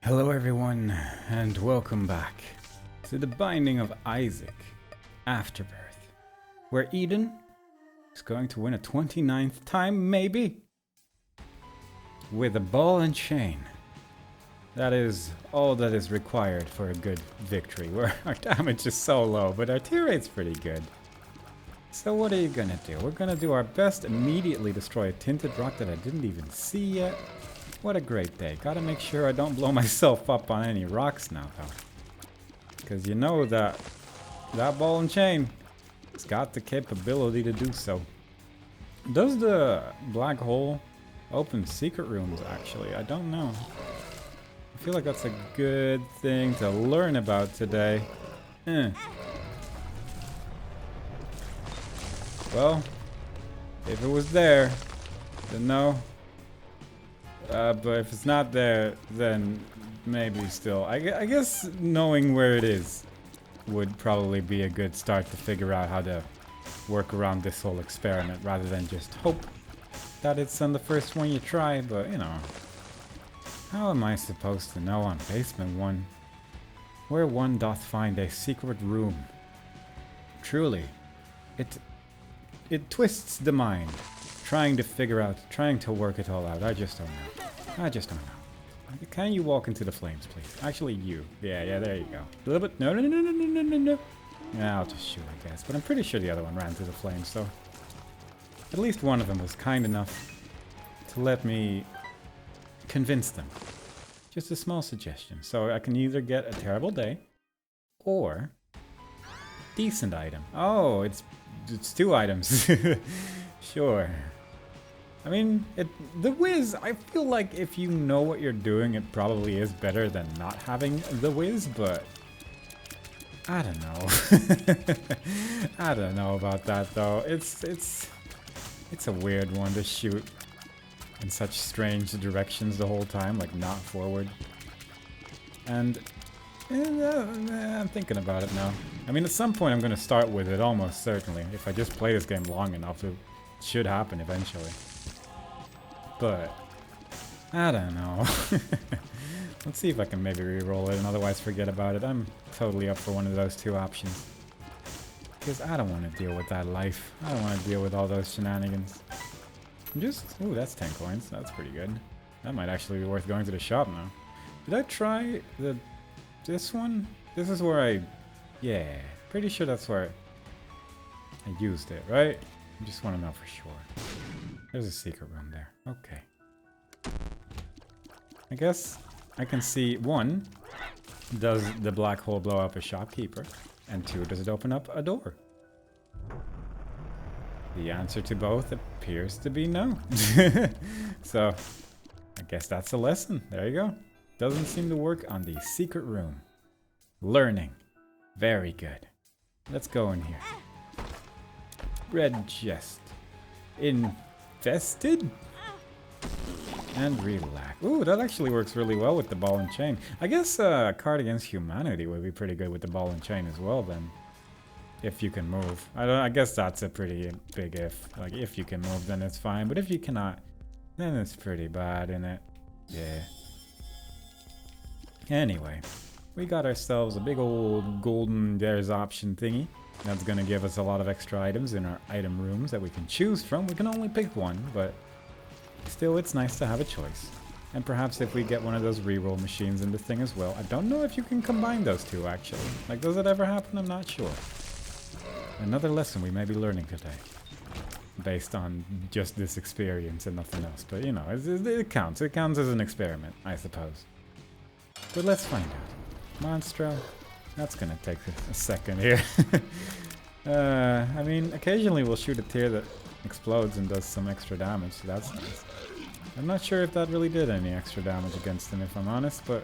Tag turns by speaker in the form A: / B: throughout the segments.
A: Hello everyone, and welcome back to the Binding of Isaac, Afterbirth, where Eden is going to win a 29th time, maybe? With a ball and chain. That is all that is required for a good victory, where our damage is so low, but our tear rate's pretty good. So what are you gonna do? We're gonna do our best, immediately destroy a tinted rock that I didn't even see yet. What a great day. Gotta make sure I don't blow myself up on any rocks now, though. Because you know that ball and chain has got the capability to do so. Does the black hole open secret rooms, actually? I don't know. I feel like that's a good thing to learn about today. Well, if it was there, then no. But if it's not there, then maybe still. I guess knowing where it is would probably be a good start to figure out how to work around this whole experiment, rather than just hope that it's on the first one you try. But, you know, how am I supposed to know on basement 1 where one doth find a secret room? Truly, it twists the mind. Trying to work it all out. I just don't know. Can you walk into the flames, please? Actually, you. Yeah, there you go. A little bit. No. Yeah, I'll just shoot, I guess. But I'm pretty sure the other one ran through the flames, so at least one of them was kind enough to let me convince them. Just a small suggestion. So I can either get a terrible day or decent item. Oh, it's 2 items. Sure. I mean, the whiz, I feel like if you know what you're doing, it probably is better than not having the whiz, but I don't know. I don't know about that, though. It's a weird one to shoot in such strange directions the whole time, like not forward. And I'm thinking about it now. I mean, at some point I'm going to start with it, almost certainly. If I just play this game long enough, it should happen eventually. But I don't know. Let's see if I can maybe re-roll it and otherwise forget about it. I'm totally up for one of those 2 options. Because I don't want to deal with that life. I don't want to deal with all those shenanigans. Ooh, that's 10 coins. That's pretty good. That might actually be worth going to the shop now. Did I try this one? This is where yeah, pretty sure that's where I used it, right? I just want to know for sure. There's a secret room there. Okay. I guess I can see 1, does the black hole blow up a shopkeeper? And 2, does it open up a door? The answer to both appears to be no. So, I guess that's a lesson. There you go. Doesn't seem to work on the secret room. Learning. Very good. Let's go in here. Red chest. Infested? And relax. Ooh, that actually works really well with the ball and chain. I guess a card against humanity would be pretty good with the ball and chain as well, then. If you can move. I guess that's a pretty big if. Like, if you can move, then it's fine. But if you cannot, then it's pretty bad, isn't it? Yeah. Anyway, we got ourselves a big old golden there's option thingy. That's going to give us a lot of extra items in our item rooms that we can choose from. We can only pick 1, but still it's nice to have a choice. And perhaps if we get one of those reroll machines in the thing as well. I don't know if you can combine those 2, actually. Like, does it ever happen? I'm not sure. Another lesson we may be learning today. Based on just this experience and nothing else. But, you know, it counts. It counts as an experiment, I suppose. But let's find out. Monstro. That's gonna take a second here. I mean, occasionally we'll shoot a tear that explodes and does some extra damage, so that's nice. I'm not sure if that really did any extra damage against him, if I'm honest, but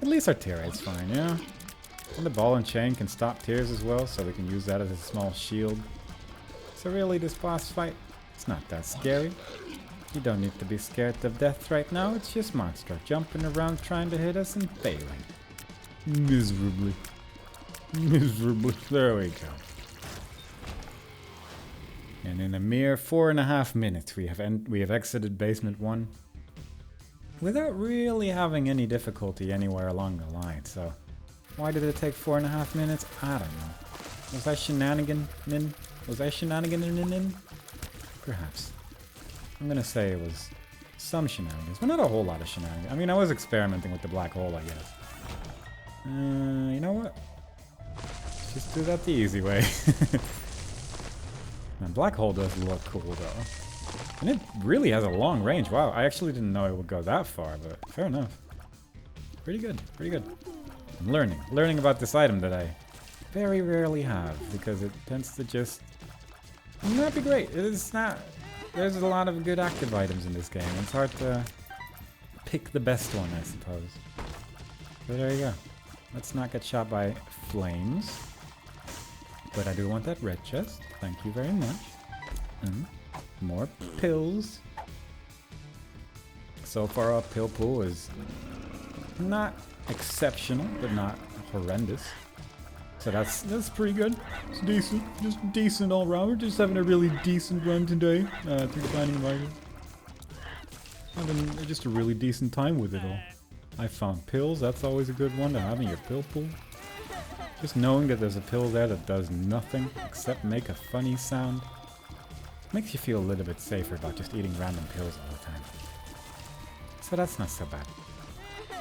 A: at least our tear rate's fine, yeah? And the ball and chain can stop tears as well, so we can use that as a small shield. So really, this boss fight, it's not that scary. You don't need to be scared of death right now, it's just Monstro jumping around trying to hit us and failing. Miserably. There we go. And in a mere 4.5 minutes, we have exited basement 1. without really having any difficulty anywhere along the line. So why did it take 4.5 minutes? I don't know. Was I shenaniganin? Was I shenaniganin? Perhaps. I'm gonna say it was some shenanigans, but not a whole lot of shenanigans. I mean, I was experimenting with the black hole, I guess. You know what? Just do that the easy way. Man, black hole does look cool though. And it really has a long range. Wow, I actually didn't know it would go that far, but fair enough. Pretty good, pretty good. I'm learning about this item that I very rarely have, because it tends to just not be great. It's not, there's a lot of good active items in this game. It's hard to pick the best one, I suppose. But there you go. Let's not get shot by flames. But I do want that red chest. Thank you very much. More pills. So far our pill pool is not exceptional, but not horrendous. So that's pretty good. It's decent. Just decent all round. We're just having a really decent run today. Through the Binding Riders. Having just a really decent time with it all. I found pills. That's always a good one to have in your pill pool. Just knowing that there's a pill there that does nothing except make a funny sound makes you feel a little bit safer about just eating random pills all the time. So that's not so bad.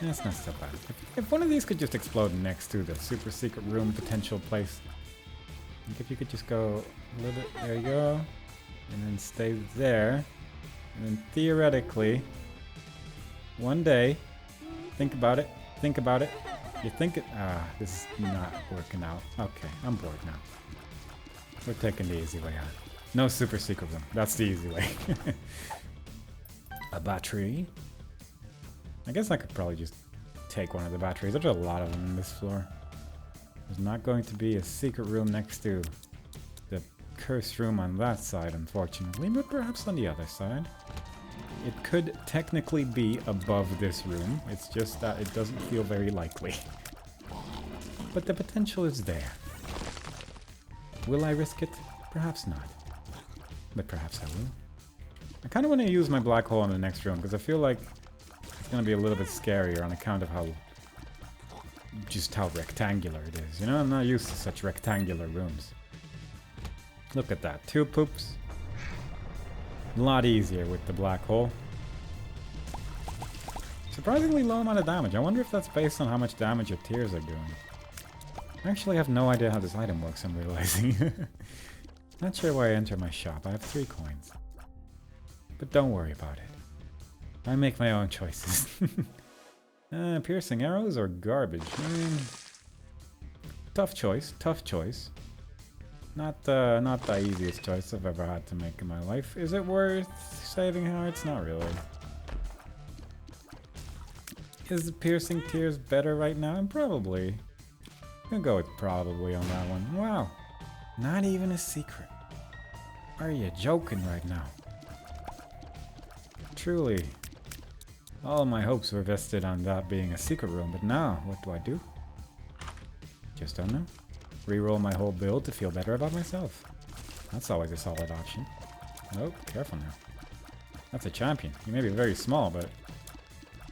A: That's not so bad. If one of these could just explode next to the super secret room potential place. Like if you could just go a little bit, there you go. And then stay there. And then theoretically, one day, think about it, you think it, this is not working out. Okay, I'm bored now. We're taking the easy way out. No super secret room, that's the easy way. A battery. I guess I could probably just take one of the batteries. There's a lot of them in this floor. There's not going to be a secret room next to the cursed room on that side, unfortunately, but perhaps on the other side. It could technically be above this room. It's just that it doesn't feel very likely. But the potential is there. Will I risk it? Perhaps not. But perhaps I will. I kind of want to use my black hole in the next room, because I feel like it's going to be a little bit scarier on account of how rectangular it is. You know, I'm not used to such rectangular rooms. Look at that. 2 poops. A lot easier with the black hole. Surprisingly low amount of damage. I wonder if that's based on how much damage your tears are doing. I actually have no idea how this item works, I'm realizing. Not sure why I enter my shop. I have 3 coins. But don't worry about it. I make my own choices. Piercing arrows or garbage? Tough choice, tough choice. Not the easiest choice I've ever had to make in my life. Is it worth saving hearts? Not really. Is the piercing tears better right now? Probably. I'm gonna go with probably on that one. Wow. Not even a secret. Are you joking right now? Truly. All my hopes were vested on that being a secret room, but now, what do I do? Just don't know. Reroll my whole build to feel better about myself. That's always a solid option. Oh, careful now. That's a champion. He may be very small, but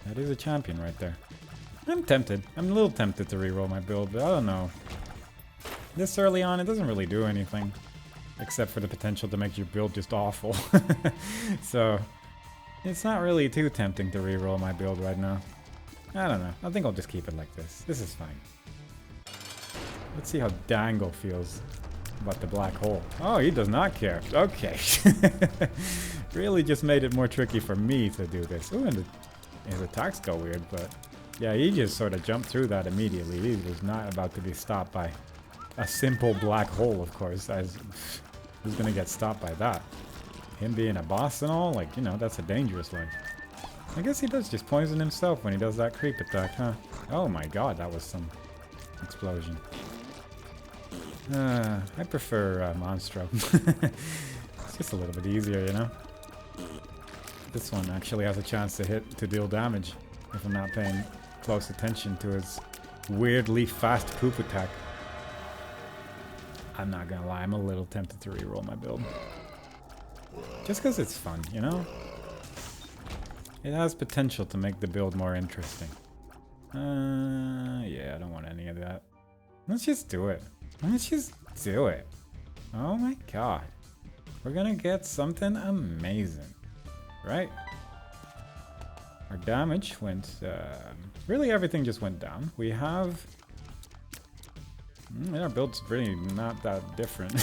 A: that is a champion right there. I'm tempted. I'm a little tempted to reroll my build, but I don't know. This early on, it doesn't really do anything. Except for the potential to make your build just awful. So, it's not really too tempting to reroll my build right now. I don't know. I think I'll just keep it like this. This is fine. Let's see how Dangle feels about the black hole. Oh, he does not care. Okay. Really just made it more tricky for me to do this. Ooh, and his attacks go weird, but yeah, he just sort of jumped through that immediately. He was not about to be stopped by a simple black hole, of course. Who's gonna get stopped by that? Him being a boss and all? Like, you know, that's a dangerous life. I guess he does just poison himself when he does that creep attack, huh? Oh my god, that was some explosion. I prefer Monstro. It's just a little bit easier, you know? This one actually has a chance to deal damage if I'm not paying close attention to his weirdly fast poop attack. I'm not gonna lie, I'm a little tempted to reroll my build. Just because it's fun, you know? It has potential to make the build more interesting. Yeah, I don't want any of that. Let's just do it. Let's just do it. Oh my god. We're gonna get something amazing. Right? Our damage went... really everything just went down. We have... our build's really not that different.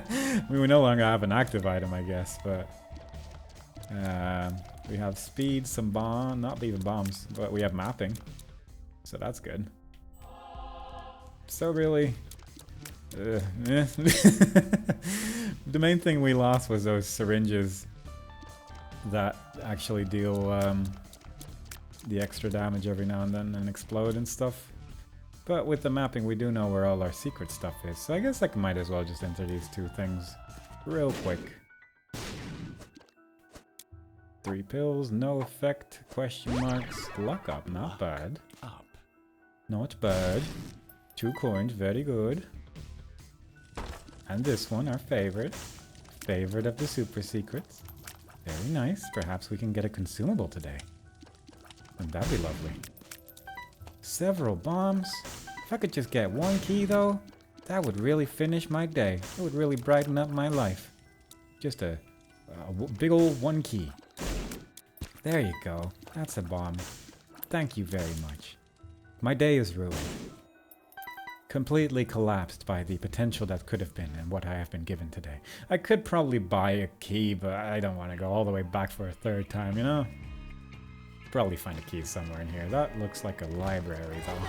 A: I mean, we no longer have an active item, I guess, but... we have speed, some bomb, not even bombs, but we have mapping. So that's good. So really... the main thing we lost was those syringes that actually deal the extra damage every now and then and explode and stuff. But with the mapping, we do know where all our secret stuff is. So I guess I might as well just enter these two things real quick. 3 pills, no effect, question marks, luck up, not bad. Not bad. 2 coins, very good. And this one, our favorite. Favorite of the super secrets. Very nice. Perhaps we can get a consumable today. Wouldn't that be lovely? Several bombs. If I could just get 1 key though, that would really finish my day. It would really brighten up my life. Just a big old 1 key. There you go. That's a bomb. Thank you very much. My day is ruined. Completely collapsed by the potential that could have been and what I have been given today. I could probably buy a key, but I don't want to go all the way back for a 3rd time, you know? Probably find a key somewhere in here. That looks like a library, though.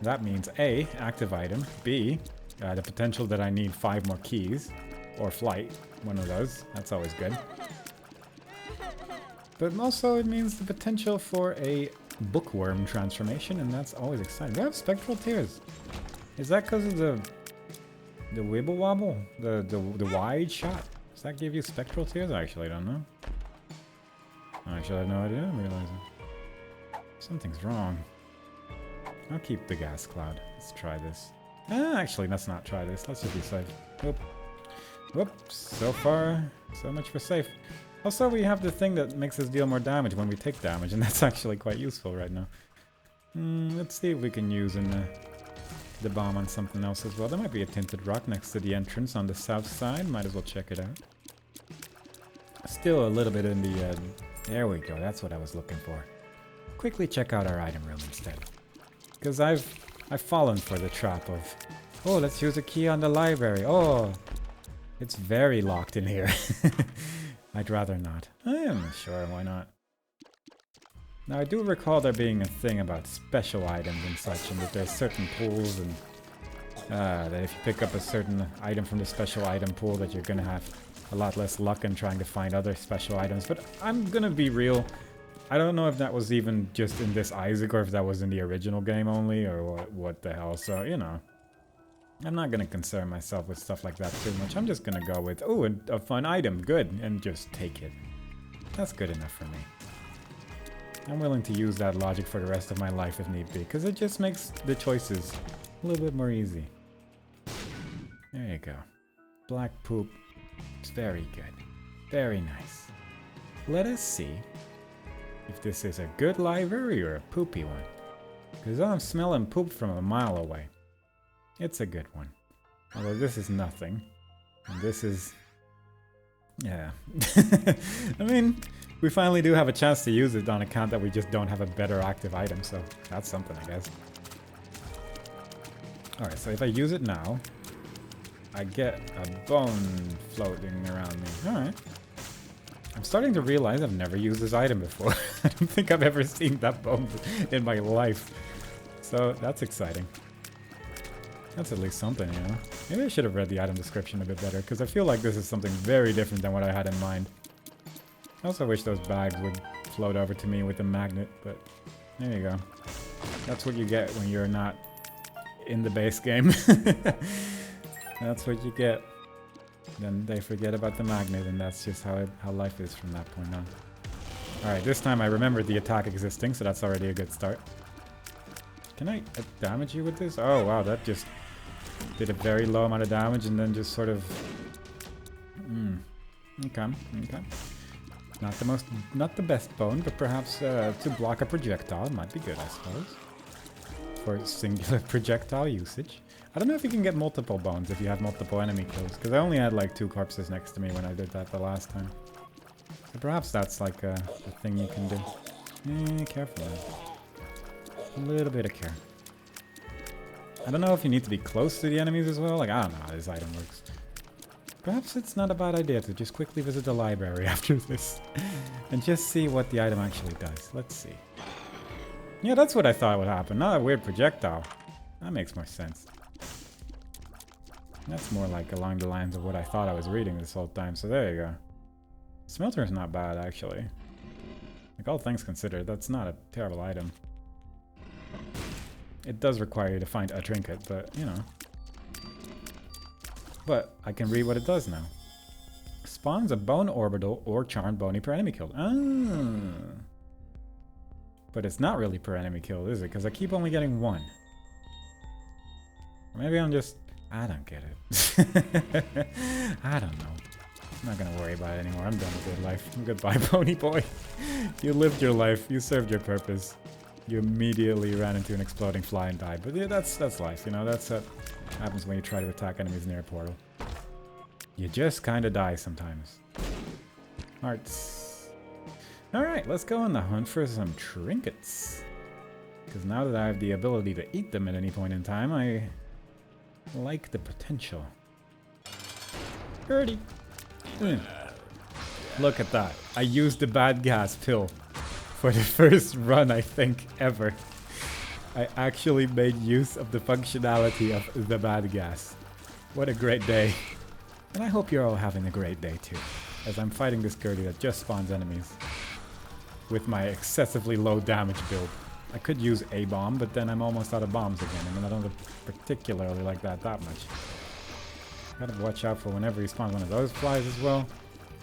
A: That means A, active item, B, the potential that I need 5 more keys, or flight, one of those. That's always good. But also it means the potential for a bookworm transformation, and that's always exciting. Do I have spectral tears? Is that because of the wibble wobble? The wide shot? Does that give you spectral tears? I actually don't know. I actually have no idea. I'm realizing something's wrong. I'll keep the gas cloud. Let's try this. Actually, let's not try this. Let's just be safe. Whoop. Whoop. So far, so much for safe. Also, we have the thing that makes us deal more damage when we take damage, and that's actually quite useful right now. Let's see if we can use the bomb on something else as well. There might be a tinted rock next to the entrance on the south side. Might as well check it out. Still a little bit in the... there we go. That's what I was looking for. Quickly check out our item room instead. Because I've fallen for the trap of... oh, let's use a key on the library. Oh, it's very locked in here. I'd rather not. I am sure, why not? Now I do recall there being a thing about special items and such, and that there's certain pools and that if you pick up a certain item from the special item pool that you're gonna have a lot less luck in trying to find other special items. But I'm gonna be real, I don't know if that was even just in this Isaac or if that was in the original game only or what the hell, so you know. I'm not going to concern myself with stuff like that too much. I'm just going to go with, oh, a fun item, good, and just take it. That's good enough for me. I'm willing to use that logic for the rest of my life if need be, because it just makes the choices a little bit more easy. There you go. Black poop. It's very good. Very nice. Let us see if this is a good library or a poopy one. Because I'm smelling poop from a mile away. It's a good one. Although this is nothing. And this is... yeah. I mean, we finally do have a chance to use it on account that we just don't have a better active item, so that's something, I guess. Alright, so if I use it now, I get a bone floating around me. Alright. I'm starting to realize I've never used this item before. I don't think I've ever seen that bone in my life. So that's exciting. That's at least something, you know? Maybe I should have read the item description a bit better, because I feel like this is something very different than what I had in mind. I also wish those bags would float over to me with a magnet, but there you go. That's what you get when you're not in the base game. That's what you get. Then they forget about the magnet, and that's just how life is from that point on. Alright, this time I remembered the attack existing, so that's already a good start. Can I damage you with this? Oh wow, that just did a very low amount of damage and then just sort of... okay, okay. Not the best bone, but perhaps to block a projectile might be good, I suppose. For singular projectile usage. I don't know if you can get multiple bones if you have multiple enemy kills, because I only had like 2 corpses next to me when I did that the last time. So perhaps that's like a thing you can do. Careful man. A little bit of care. I don't know if you need to be close to the enemies as well. Like, I don't know how this item works. Perhaps it's not a bad idea to just quickly visit the library after this and just see what the item actually does. Let's see. Yeah, that's what I thought would happen. Not a weird projectile. That makes more sense. That's more like along the lines of what I thought I was reading this whole time. So there you go. Smelter is not bad, actually. Like, all things considered, that's not a terrible item. It does require you to find a trinket, but, you know. But I can read what it does now. Spawns a bone orbital or charmed bony per enemy killed. Ah. But it's not really per enemy killed, is it? Because I keep only getting 1. Or maybe I'm just... I don't get it. I don't know. I'm not gonna worry about it anymore. I'm done with your life. Goodbye, pony boy. You lived your life. You served your purpose. You immediately ran into an exploding fly and died. But yeah, that's life, you know? That's what happens when you try to attack enemies near a portal. You just kind of die sometimes. Hearts. Alright, let's go on the hunt for some trinkets. Because now that I have the ability to eat them at any point in time, I like the potential. Birdie. Look at that. I used the bad gas pill for the first run, I think, ever. I actually made use of the functionality of the bad gas. What a great day. And I hope you're all having a great day too, as I'm fighting this Gertie that just spawns enemies with my excessively low damage build. I could use a bomb, but then I'm almost out of bombs again, and I don't particularly like that much. Gotta watch out for whenever he spawns one of those flies as well.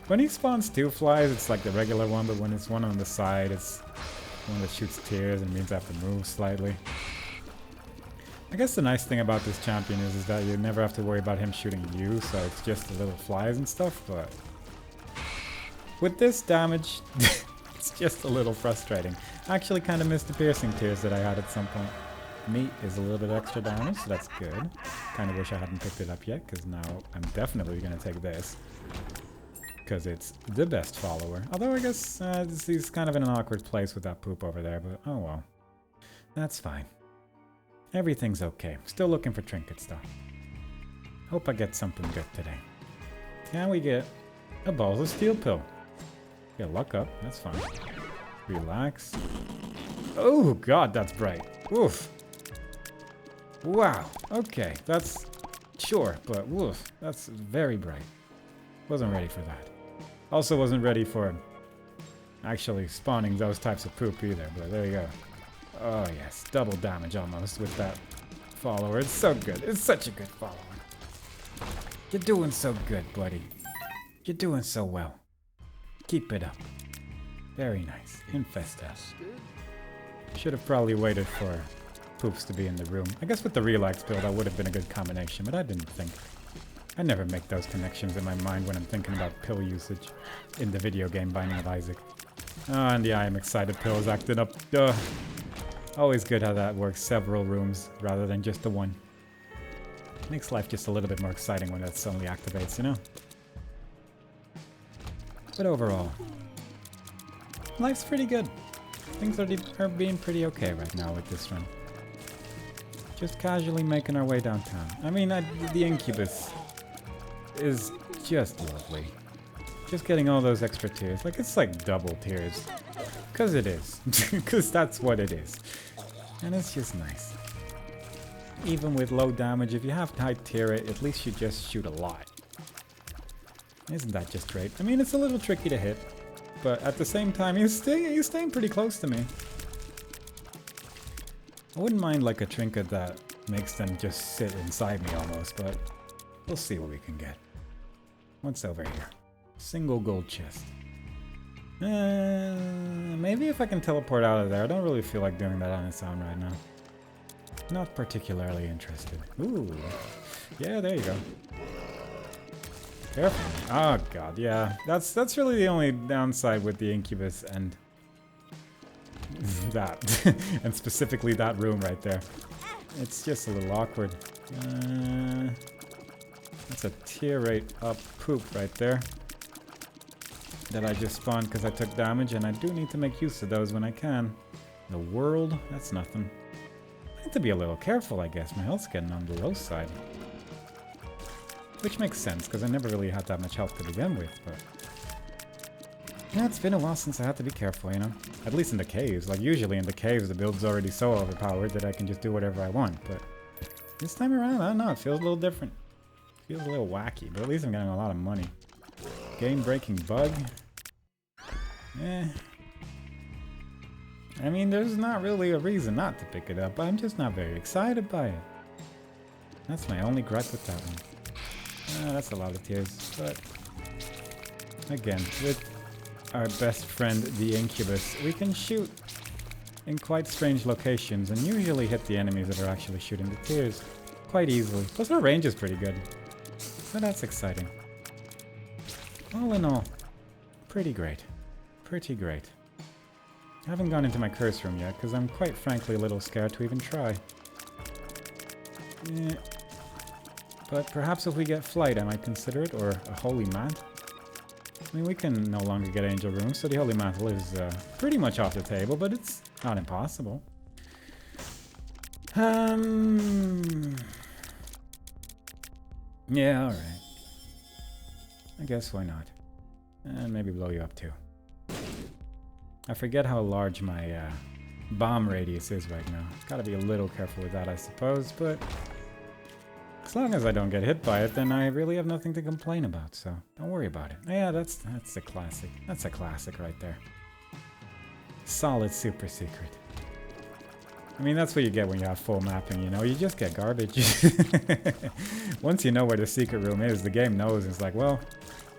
A: When he spawns 2 flies, it's like the regular one, but when it's one on the side, it's one that shoots tears and means I have to move slightly. I guess the nice thing about this champion is that you never have to worry about him shooting you, so it's just the little flies and stuff, but with this damage, it's just a little frustrating. I actually kind of missed the piercing tears that I had at some point. Meat is a little bit extra damage, so that's good. Kind of wish I hadn't picked it up yet, because now I'm definitely going to take this. Because it's the best follower. Although I guess he's kind of in an awkward place with that poop over there, but oh well. That's fine. Everything's okay. Still looking for trinkets though. Hope I get something good today. Can we get a balls of steel pill? Get luck up, that's fine. Relax. Oh god, that's bright. Oof. Wow, okay, that's... Sure, but woof, that's very bright. Wasn't ready for that. Also wasn't ready for actually spawning those types of poop either, but there you go. Oh yes, double damage almost with that follower. It's so good. It's such a good follower. You're doing so good, buddy. You're doing so well. Keep it up. Very nice. Infesta. Should have probably waited for poops to be in the room. I guess with the relax build that would have been a good combination, but I didn't think. I never make those connections in my mind when I'm thinking about pill usage in the video game Binding of Isaac. Oh, and the I am excited pill is acting up. Always good how that works. Several rooms rather than just the one. Makes life just a little bit more exciting when that suddenly activates, you know? But overall, life's pretty good. Things are being pretty okay right now with this run. Just casually making our way downtown. I mean, the Incubus is just lovely. Just getting all those extra tears. Like, it's like double tears. Because it is. Because that's what it is. And it's just nice. Even with low damage, if you have to high tier it, at least you just shoot a lot. Isn't that just great? I mean, it's a little tricky to hit. But at the same time, he's staying pretty close to me. I wouldn't mind like a trinket that makes them just sit inside me almost, but we'll see what we can get. What's over here? Single gold chest. Maybe if I can teleport out of there. I don't really feel like doing that on its own right now. Not particularly interested. Ooh. Yeah, there you go. Careful. Oh god, yeah. That's really the only downside with the Incubus and that. And specifically that room right there. It's just a little awkward. That's a tier rate up poop right there. That I just spawned because I took damage, and I do need to make use of those when I can. The world? That's nothing. I need to be a little careful, I guess. My health's getting on the low side. Which makes sense, because I never really had that much health to begin with, but... Yeah, it's been a while since I had to be careful, you know? At least in the caves. Like, usually in the caves, the build's already so overpowered that I can just do whatever I want, but... This time around, I don't know, it feels a little different. It feels a little wacky, but at least I'm getting a lot of money. Game-breaking bug? Eh... I mean, there's not really a reason not to pick it up, but I'm just not very excited by it. That's my only gripe with that one. That's a lot of tears, but... Again, with our best friend, the Incubus, we can shoot in quite strange locations and usually hit the enemies that are actually shooting the tears quite easily. Plus our range is pretty good, so that's exciting. All in all, pretty great. Pretty great. I haven't gone into my curse room yet, because I'm quite frankly a little scared to even try. Yeah. But perhaps if we get flight, I might consider it, or a holy mat. I mean, we can no longer get angel rooms, so the holy mantle is pretty much off the table, but it's not impossible. Yeah, alright. I guess why not. And maybe blow you up too. I forget how large my bomb radius is right now. Gotta be a little careful with that, I suppose, but as long as I don't get hit by it, then I really have nothing to complain about, so don't worry about it. Yeah, that's a classic. That's a classic right there. Solid super secret. I mean, that's what you get when you have full mapping, you know? You just get garbage. Once you know where the secret room is, the game knows. It's like, well,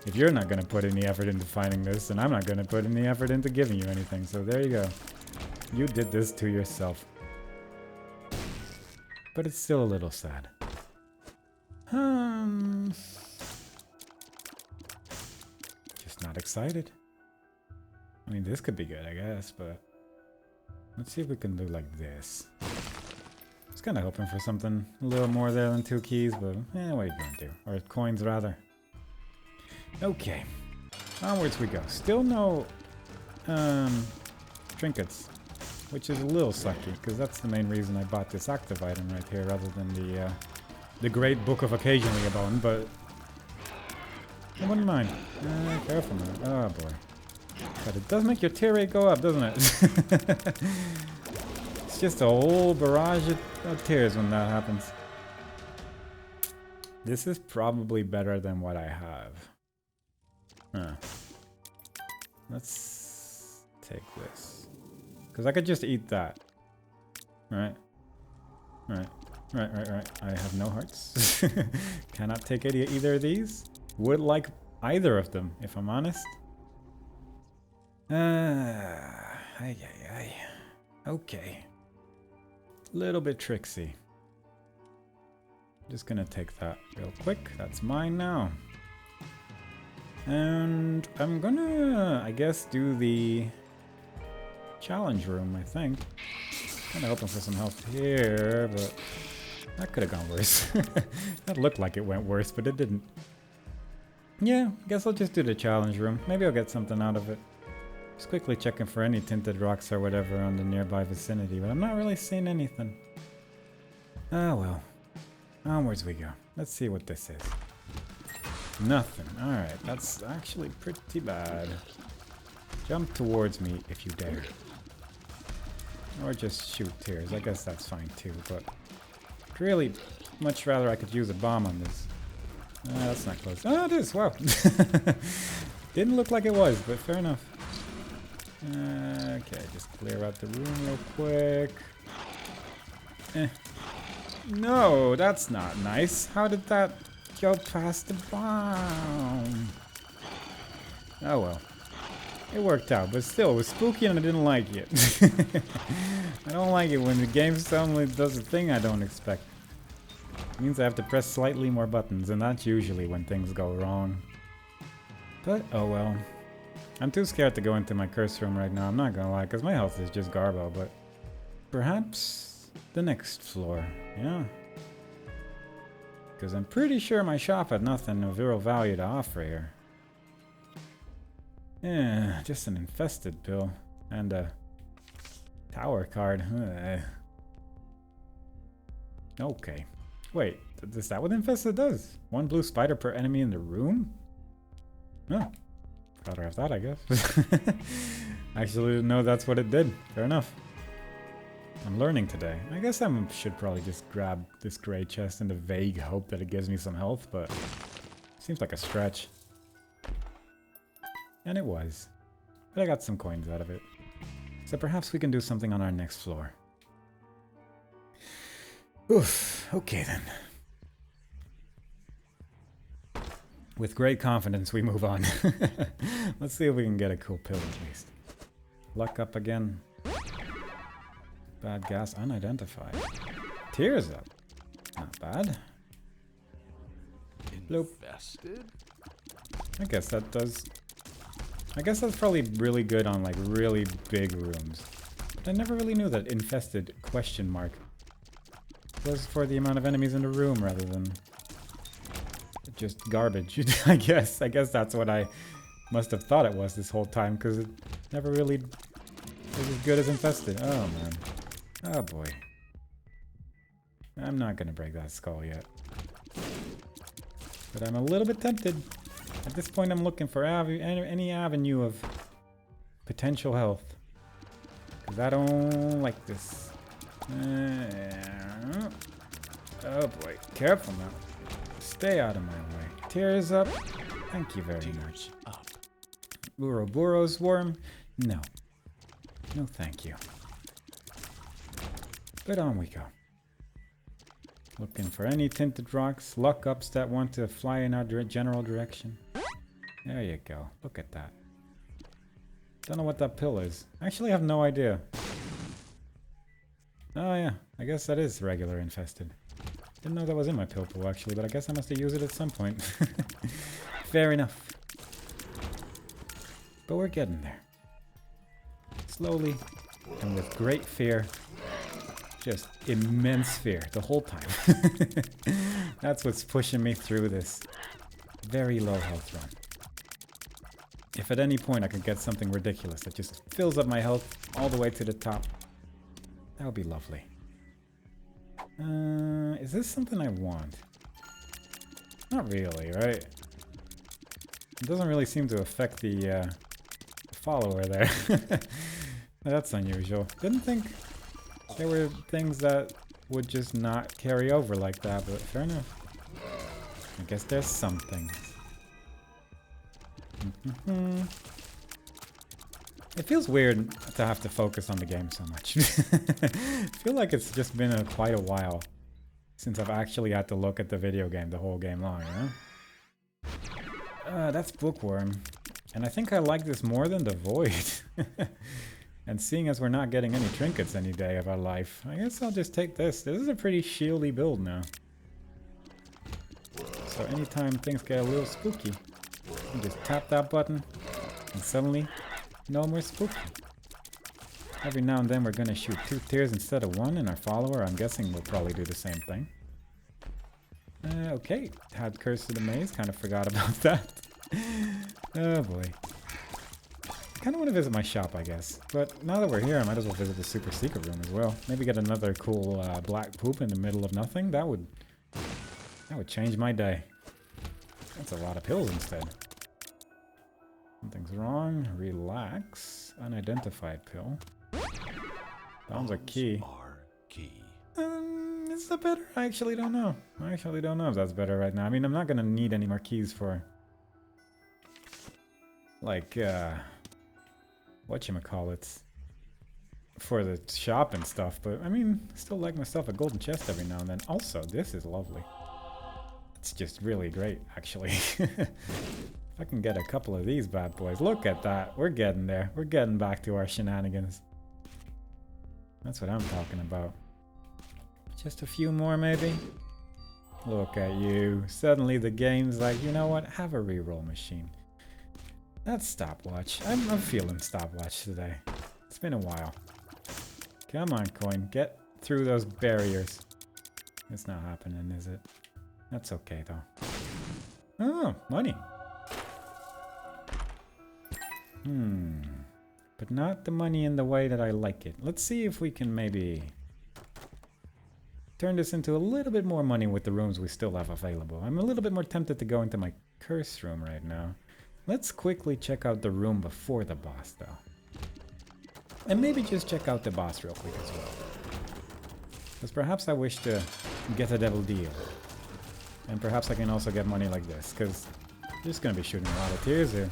A: if you're not going to put any effort into finding this, then I'm not going to put any effort into giving you anything. So there you go. You did this to yourself. But it's still a little sad. Just not excited. I mean, this could be good, I guess, but... Let's see if we can do like this. I was kind of hoping for something a little more there than 2 keys, but what are you going to do? Or coins, rather. Okay, onwards we go. Still no trinkets, which is a little sucky, because that's the main reason I bought this active item right here, rather than the great book of occasionally about, but I wouldn't mind. Careful now. Oh boy. But it does make your tear rate go up, doesn't it? It's just a whole barrage of tears when that happens. This is probably better than what I have. Let's take this. Because I could just eat that. Right. I have no hearts. Cannot take either of these. Would like either of them, if I'm honest. Okay. Little bit tricksy. Just gonna take that real quick. That's mine now. And I'm gonna, I guess, do the challenge room, I think. Kinda hoping for some health here, but that could have gone worse. That looked like it went worse, but it didn't. Yeah, I guess I'll just do the challenge room. Maybe I'll get something out of it. Just quickly checking for any tinted rocks or whatever on the nearby vicinity, but I'm not really seeing anything. Oh well. Onwards we go. Let's see what this is. Nothing. Alright, that's actually pretty bad. Jump towards me if you dare. Or just shoot tears. I guess that's fine too, but really much rather I could use a bomb on this. That's not close. Oh, it is! Wow! Didn't look like it was, but fair enough. Okay, just clear out the room real quick. No, that's not nice. How did that go past the bomb? Oh well. It worked out, but still, it was spooky and I didn't like it. I don't like it when the game suddenly does a thing I don't expect. Means I have to press slightly more buttons, and that's usually when things go wrong. But, oh well. I'm too scared to go into my curse room right now, I'm not gonna lie, because my health is just garbo, but... Perhaps the next floor, yeah? Because I'm pretty sure my shop had nothing of real value to offer here. Yeah, just an infested pill. And a tower card. Okay. Wait, is that what infested does? 1 blue spider per enemy in the room? No. Rather have that, I guess. Actually didn't know that's what it did. Fair enough. I'm learning today. I guess I should probably just grab this gray chest in the vague hope that it gives me some health, but seems like a stretch. And it was. But I got some coins out of it. So perhaps we can do something on our next floor. Oof, okay then. With great confidence we move on. Let's see if we can get a cool pill at least. Luck up again. Bad gas unidentified. Tears up. Not bad.
B: Infested?
A: I guess that does... I guess that's probably really good on like really big rooms. But I never really knew that infested question mark was for the amount of enemies in the room rather than just garbage. I guess that's what I must have thought it was this whole time, because it never really was as good as infested. Oh man. Oh boy. I'm not gonna break that skull yet. But I'm a little bit tempted. At this point I'm looking for any avenue of potential health. Because I don't like this. Oh boy, careful now. Stay out of my way. Tears up. Thank you very much. Ouroboros worm? No. No thank you. But on we go. Looking for any tinted rocks, luck ups that want to fly in our general direction. There you go. Look at that. Don't know what that pill is. Actually, I have no idea. Oh yeah, I guess that is regular infested. Didn't know that was in my pill pool actually, but I guess I must have used it at some point. Fair enough. But we're getting there. Slowly, and with great fear. Just immense fear the whole time. That's what's pushing me through this very low health run. If at any point I could get something ridiculous that just fills up my health all the way to the top, that would be lovely. Is this something I want? Not really, right? It doesn't really seem to affect the follower there. That's unusual. Didn't think there were things that would just not carry over like that, but fair enough. I guess there's some things. It feels weird to have to focus on the game so much. I feel like it's just been quite a while since I've actually had to look at the video game the whole game long, you know? That's Bookworm. And I think I like this more than the Void. And seeing as we're not getting any trinkets any day of our life, I guess I'll just take this. This is a pretty shieldy build now. So anytime things get a little spooky, you just tap that button, and suddenly, no more spooky. Every now and then we're gonna shoot 2 tears instead of 1, and our follower, I'm guessing, will probably do the same thing. Okay, had Curse of the Maze, kind of forgot about that. Oh boy. I kind of want to visit my shop, I guess. But now that we're here, I might as well visit the super secret room as well. Maybe get another cool black poop in the middle of nothing. That would change my day. That's a lot of pills instead. Something's wrong. Relax. Unidentified pill. Bombs are key. Is that better? I actually don't know. I actually don't know if that's better right now. I mean, I'm not gonna need any more keys for... like, whatchamacallits, for the shop and stuff, but I mean, I still like myself a golden chest every now and then. Also, this is lovely. It's just really great, actually. If I can get a couple of these bad boys. Look at that. We're getting there. We're getting back to our shenanigans. That's what I'm talking about. Just a few more, maybe? Look at you. Suddenly the game's like, you know what? Have a reroll machine. That's stopwatch. I'm feeling stopwatch today. It's been a while. Come on, coin. Get through those barriers. It's not happening, is it? That's okay, though. Oh, money. But not the money in the way that I like it. Let's see if we can maybe turn this into a little bit more money with the rooms we still have available. I'm a little bit more tempted to go into my curse room right now. Let's quickly check out the room before the boss, though. And maybe just check out the boss real quick as well. Because perhaps I wish to get a devil deal. And perhaps I can also get money like this, because I'm just going to be shooting a lot of tears here.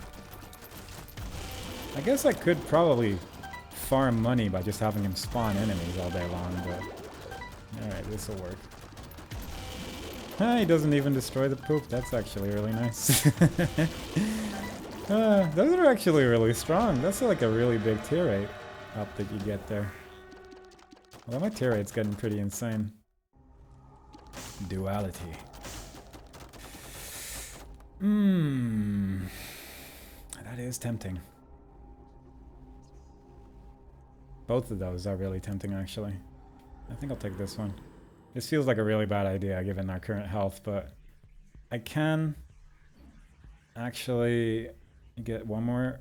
A: I guess I could probably farm money by just having him spawn enemies all day long, but... Alright, this will work. Ah, he doesn't even destroy the poop. That's actually really nice. Those are actually really strong. That's like a really big tier rate up that you get there. Well, my tier rate's getting pretty insane. Duality. That is tempting. Both of those are really tempting, actually. I think I'll take this one. This feels like a really bad idea given our current health, but I can actually get one more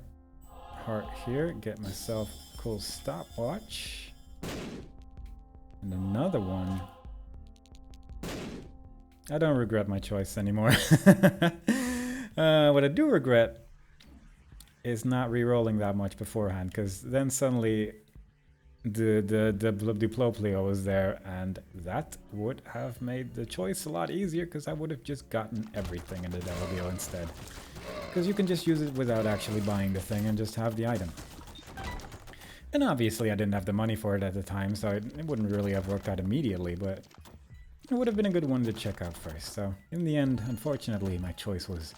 A: heart here, get myself a cool stopwatch, and another one. I don't regret my choice anymore. What I do regret is not re-rolling that much beforehand, because then suddenly the Duploplio was there, and that would have made the choice a lot easier, because I would have just gotten everything in the Devil Deal instead. Because you can just use it without actually buying the thing and just have the item. And obviously I didn't have the money for it at the time, so it wouldn't really have worked out immediately, but it would have been a good one to check out first. So in the end, unfortunately, my choice was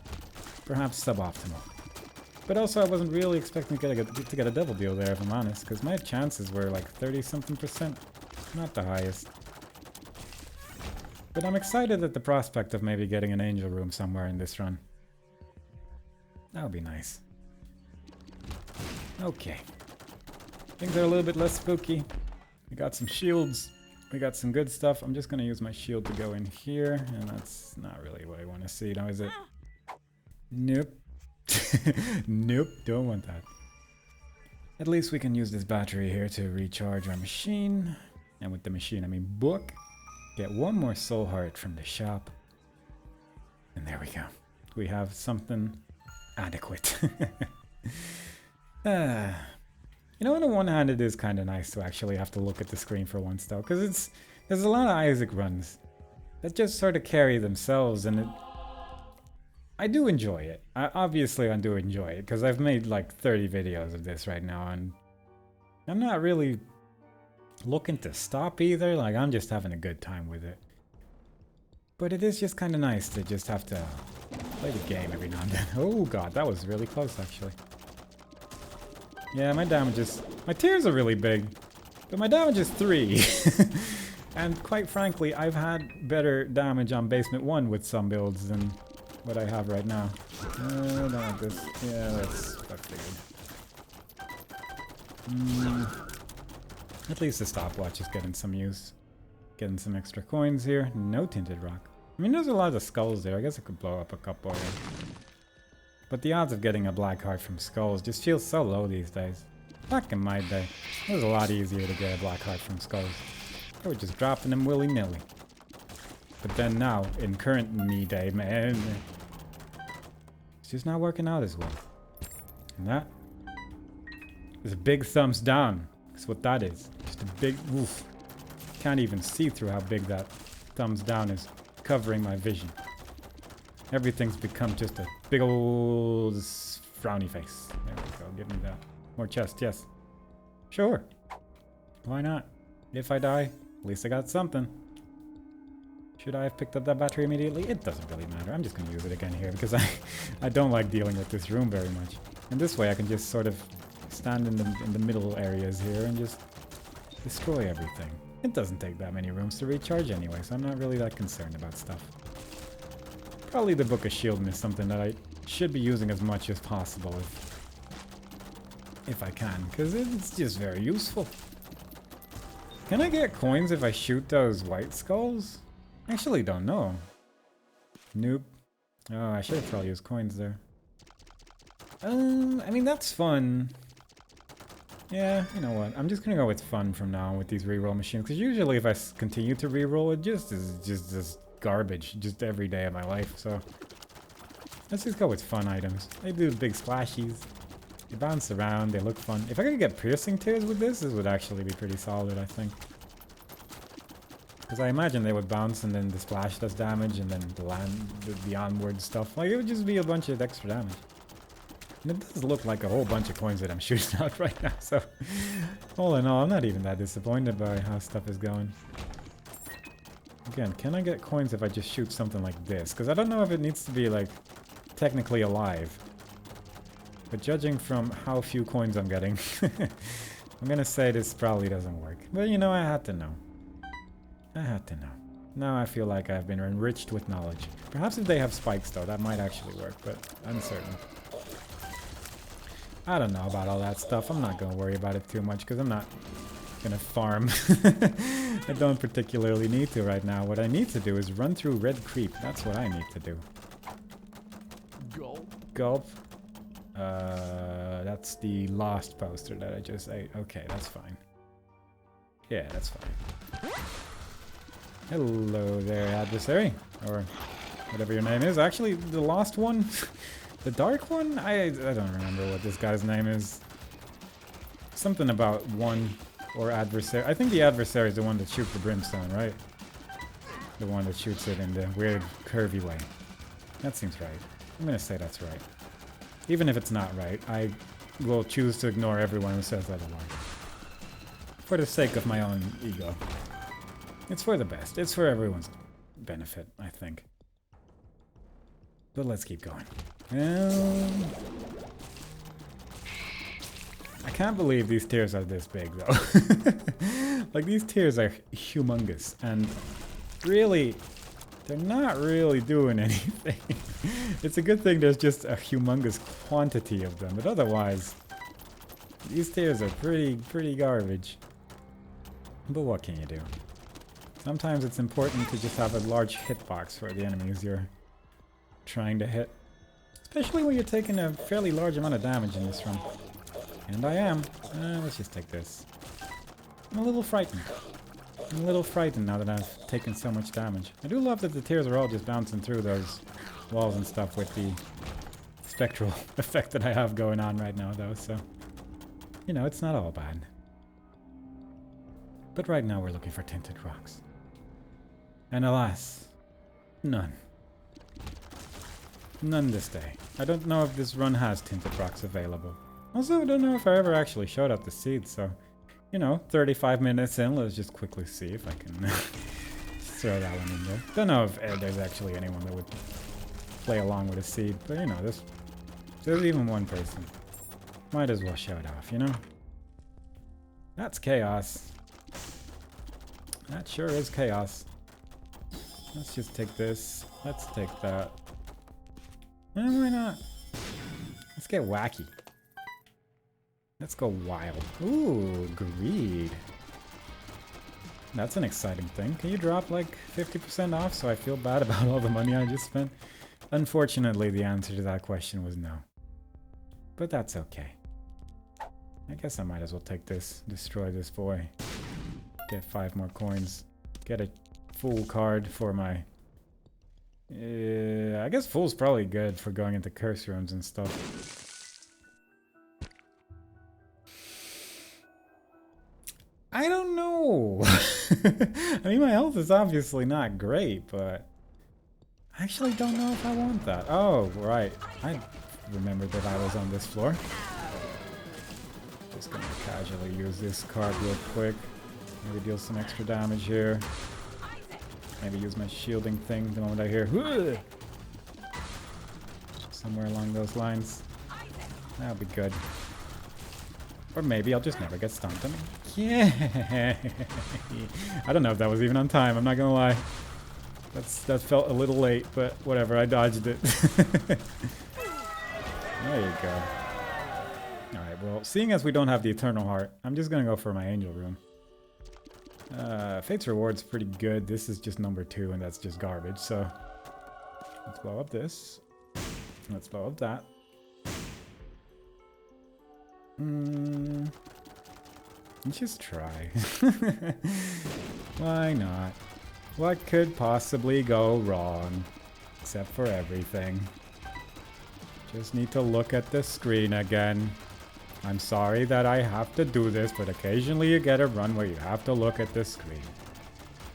A: perhaps suboptimal. But also, I wasn't really expecting to get a Devil Deal there, if I'm honest, because my chances were like 30-something%. Not the highest. But I'm excited at the prospect of maybe getting an Angel Room somewhere in this run. That would be nice. Okay. Things are a little bit less spooky. We got some shields. We got some good stuff. I'm just going to use my shield to go in here, and that's not really what I want to see now, is it? Nope. Nope, don't want that. At least we can use this battery here to recharge our machine. And with the machine, I mean book. Get one more soul heart from the shop. And there we go. We have something adequate. You know, on the one hand, it is kind of nice to actually have to look at the screen for once, though. Because there's a lot of Isaac runs that just sort of carry themselves, and I do enjoy it. Obviously, I do enjoy it, because I've made like 30 videos of this right now, and I'm not really looking to stop either. Like, I'm just having a good time with it. But it is just kind of nice to just have to play the game every now and then. Oh god, that was really close, actually. Yeah, my tears are really big, but my damage is 3. And quite frankly, I've had better damage on Basement 1 with some builds than what I have right now. I don't want this. Yeah, that's what I figured. At least the stopwatch is getting some use. Getting some extra coins here. No tinted rock. I mean, there's a lot of skulls there. I guess I could blow up a couple of them. But the odds of getting a black heart from skulls just feels so low these days. Back in my day, it was a lot easier to get a black heart from skulls. I was just dropping them willy-nilly. But then now, in current me day, man, it's just not working out as well. And that is a big thumbs down. That's what that is. Just a big oof. Can't even see through how big that thumbs down is covering my vision. Everything's become just a big old frowny face. There we go. Give me that. More chest, yes. Sure. Why not? If I die, at least I got something. Should I have picked up that battery immediately? It doesn't really matter. I'm just going to use it again here because I don't like dealing with this room very much. And this way I can just sort of stand in the middle areas here and just destroy everything. It doesn't take that many rooms to recharge anyway, so I'm not really that concerned about stuff. Probably the Book of Shielding is something that I should be using as much as possible if I can, because it's just very useful. Can I get coins if I shoot those white skulls? Actually don't know. Nope. Oh, I should have probably used coins there. I mean, that's fun. Yeah, you know what? I'm just gonna go with fun from now on with these reroll machines, because usually if I continue to reroll, it just is just garbage, just every day of my life, so... Let's just go with fun items. They do big splashies. They bounce around, they look fun. If I could get piercing tears with this would actually be pretty solid, I think. Because I imagine they would bounce and then the splash does damage and then the onward stuff. Like, it would just be a bunch of extra damage. And it does look like a whole bunch of coins that I'm shooting out right now, so... all in all, I'm not even that disappointed by how stuff is going. Again, can I get coins if I just shoot something like this? Because I don't know if it needs to be, like, technically alive. But judging from how few coins I'm getting, I'm gonna say this probably doesn't work. But you know, I had to know. I had to know. Now I feel like I've been enriched with knowledge. Perhaps if they have spikes though, that might actually work, but uncertain. I don't know about all that stuff. I'm not gonna worry about it too much because I'm not gonna farm. I don't particularly need to right now. What I need to do is run through Red Creep. That's what I need to do.
B: Gulp.
A: Gulp. That's the last poster that I just ate. Okay, that's fine. Yeah, that's fine. Hello there, adversary. Or whatever your name is. Actually, the last one, the dark one? I don't remember what this guy's name is. Something about one or adversary. I think the adversary is the one that shoots the brimstone, right? The one that shoots it in the weird curvy way. That seems right. I'm gonna say that's right. Even if it's not right, I will choose to ignore everyone who says otherwise. For the sake of my own ego. It's for the best. It's for everyone's benefit, I think. But let's keep going. I can't believe these tiers are this big, though. Like, these tiers are humongous, and really... they're not really doing anything. It's a good thing there's just a humongous quantity of them, but otherwise, these tiers are pretty garbage. But what can you do? Sometimes it's important to just have a large hitbox for the enemies you're trying to hit. Especially when you're taking a fairly large amount of damage in this run. And I am. Let's just take this. I'm a little frightened. I'm a little frightened now that I've taken so much damage. I do love that the tears are all just bouncing through those walls and stuff with the spectral effect that I have going on right now, though, so... you know, it's not all bad. But right now we're looking for tinted rocks. And alas, none. None this day. I don't know if this run has tinted rocks available. Also, I don't know if I ever actually showed up the seeds, so... you know, 35 minutes in, let's just quickly see if I can throw that one in there. Don't know if there's actually anyone that would play along with a seed, but you know, there's even one person. Might as well show it off, you know? That's chaos. That sure is chaos. Let's just take this. Let's take that. And why not? Let's get wacky. Let's go wild. Ooh, greed. That's an exciting thing. Can you drop like 50% off so I feel bad about all the money I just spent? Unfortunately, the answer to that question was no. But that's okay. I guess I might as well take this, destroy this boy. Get 5 more coins. Get a full card for my... I guess full's probably good for going into curse rooms and stuff. I don't know. I mean, my health is obviously not great, but I actually don't know if I want that. Oh, right. I remembered that I was on this floor. Just gonna casually use this card real quick. Maybe deal some extra damage here. Maybe use my shielding thing the moment I hear "Hoo!" Somewhere along those lines. That'll be good. Or maybe I'll just never get stunned. I mean, yeah. I don't know if that was even on time, I'm not gonna lie. That felt a little late, but whatever, I dodged it. There you go. Alright, well, seeing as we don't have the Eternal Heart, I'm just gonna go for my Angel Room. Fate's Reward's pretty good. This is just number 2, and that's just garbage, so... Let's blow up this. Let's blow up that. Let's just try. Why not? What could possibly go wrong? Except for everything. Just need to look at the screen again. I'm sorry that I have to do this, but occasionally you get a run where you have to look at the screen.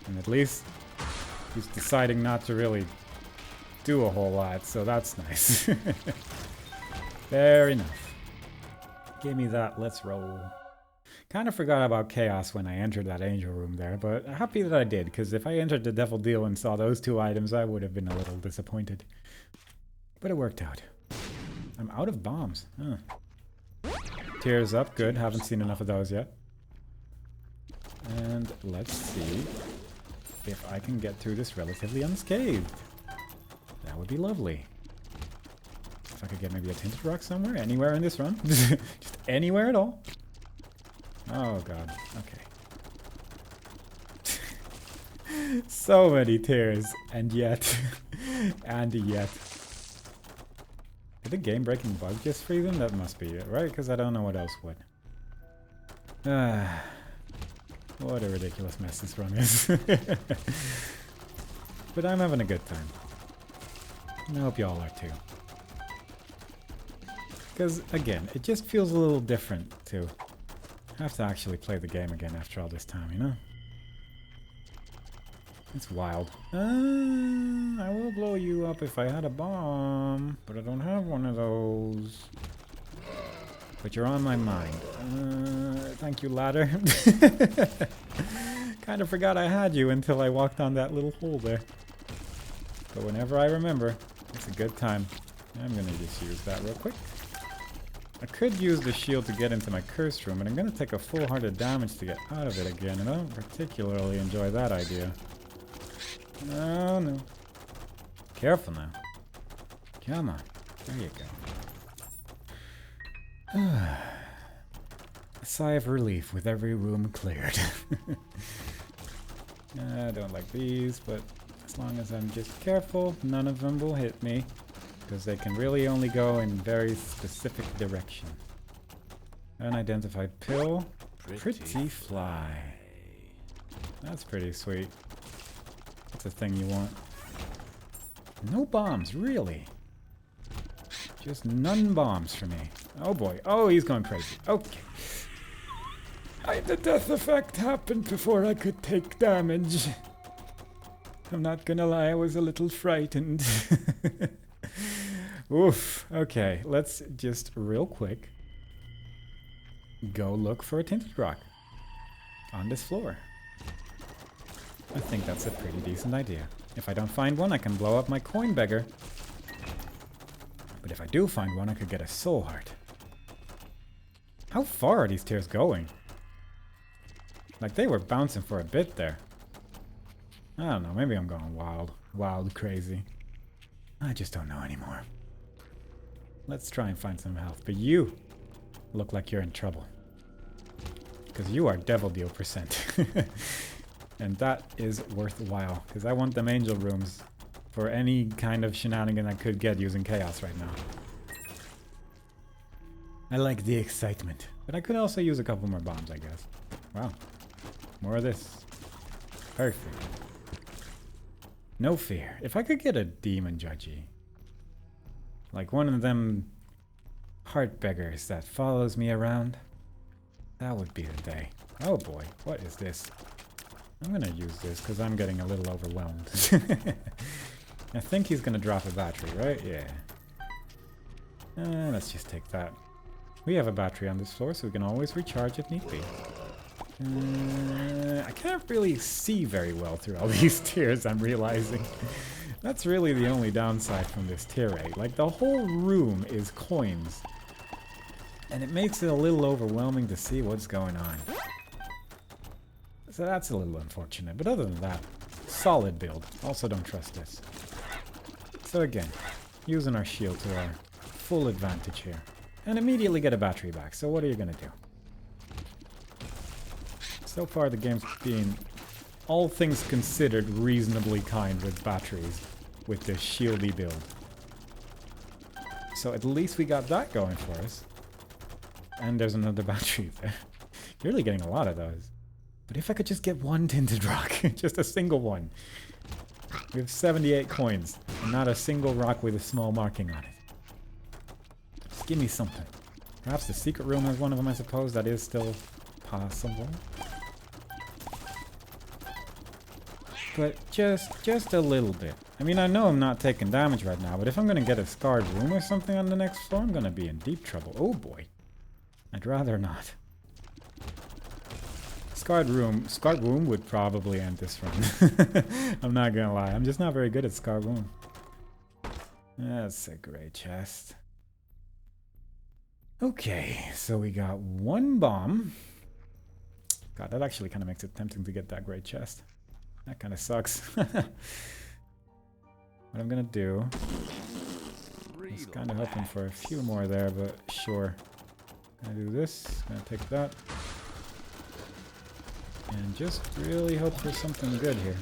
A: And at least he's deciding not to really do a whole lot, so that's nice. Fair enough. Give me that, let's roll. Kind of forgot about Chaos when I entered that Angel Room there, but happy that I did, because if I entered the Devil Deal and saw those 2 items, I would have been a little disappointed. But it worked out. I'm out of bombs. Huh. Tears up, good. Haven't seen enough of those yet. And let's see if I can get through this relatively unscathed. That would be lovely. If I could get maybe a Tinted Rock somewhere, anywhere in this run. Just anywhere at all. Oh god, okay. So many tears, and yet, and yet. Did the game-breaking bug just freeze them? That must be it, right? Because I don't know what else would. What a ridiculous mess this run is. But I'm having a good time. And I hope y'all are too. Because, again, it just feels a little different to have to actually play the game again after all this time, you know? It's wild. I will blow you up if I had a bomb, but I don't have one of those. But you're on my mind. Thank you, ladder. Kind of forgot I had you until I walked on that little hole there. But whenever I remember, it's a good time. I'm gonna just use that real quick. I could use the shield to get into my cursed room, but I'm gonna take a full heart of damage to get out of it again, and I don't particularly enjoy that idea. Oh no. Careful now. Come on. There you go. A sigh of relief with every room cleared. I don't like these, but as long as I'm just careful, none of them will hit me. Because they can really only go in very specific direction. Unidentified pill. Pretty fly. That's pretty sweet. That's a thing you want. No bombs, really? Just none bombs for me. Oh boy. Oh, he's going crazy. Okay. The death effect happened before I could take damage. I'm not gonna lie, I was a little frightened. Oof. Okay, let's just real quick go look for a Tinted Rock on this floor. I think that's a pretty decent idea. If I don't find one, I can blow up my coin beggar. But if I do find one, I could get a soul heart. How far are these tears going? Like, they were bouncing for a bit there. I don't know, maybe I'm going wild crazy. I just don't know anymore. Let's try and find some health. But you look like you're in trouble. Because you are Devil Deal percent. And that is worthwhile. Because I want them angel rooms for any kind of shenanigan I could get using chaos right now. I like the excitement. But I could also use a couple more bombs, I guess. Wow. More of this. Perfect. No fear. If I could get a demon judgy. Like one of them heart beggars that follows me around. That would be the day. Oh boy, what is this? I'm gonna use this because I'm getting a little overwhelmed. I think he's gonna drop a battery, right? Yeah. Let's just take that. We have a battery on this floor, so we can always recharge if need be. I can't really see very well through all these tiers, I'm realizing. That's really the only downside from this tier 8. Like, the whole room is coins. And it makes it a little overwhelming to see what's going on. So that's a little unfortunate. But other than that, solid build. Also don't trust this. So again, using our shield to our full advantage here. And immediately get a battery back. So what are you gonna do? So far the game's been, all things considered, reasonably kind with batteries with this shieldy build. So at least we got that going for us. And there's another battery there. You're really getting a lot of those. But if I could just get one tinted rock, just a single one. We have 78 coins, and not a single rock with a small marking on it. Just give me something. Perhaps the secret room has one of them, I suppose. That is still possible. But just a little bit. I mean, I know I'm not taking damage right now, but if I'm gonna get a scarred room or something on the next floor, I'm gonna be in deep trouble. Oh boy. I'd rather not. Scarred wound would probably end this run. I'm not gonna lie, I'm just not very good at scarred wound. That's a great chest. Okay, so we got one bomb. God, that actually kind of makes it tempting to get that great chest. That kind of sucks. What I'm gonna do is kind of hoping for a few more there, but sure. Gonna do this, gonna take that. And just really hope for something good here.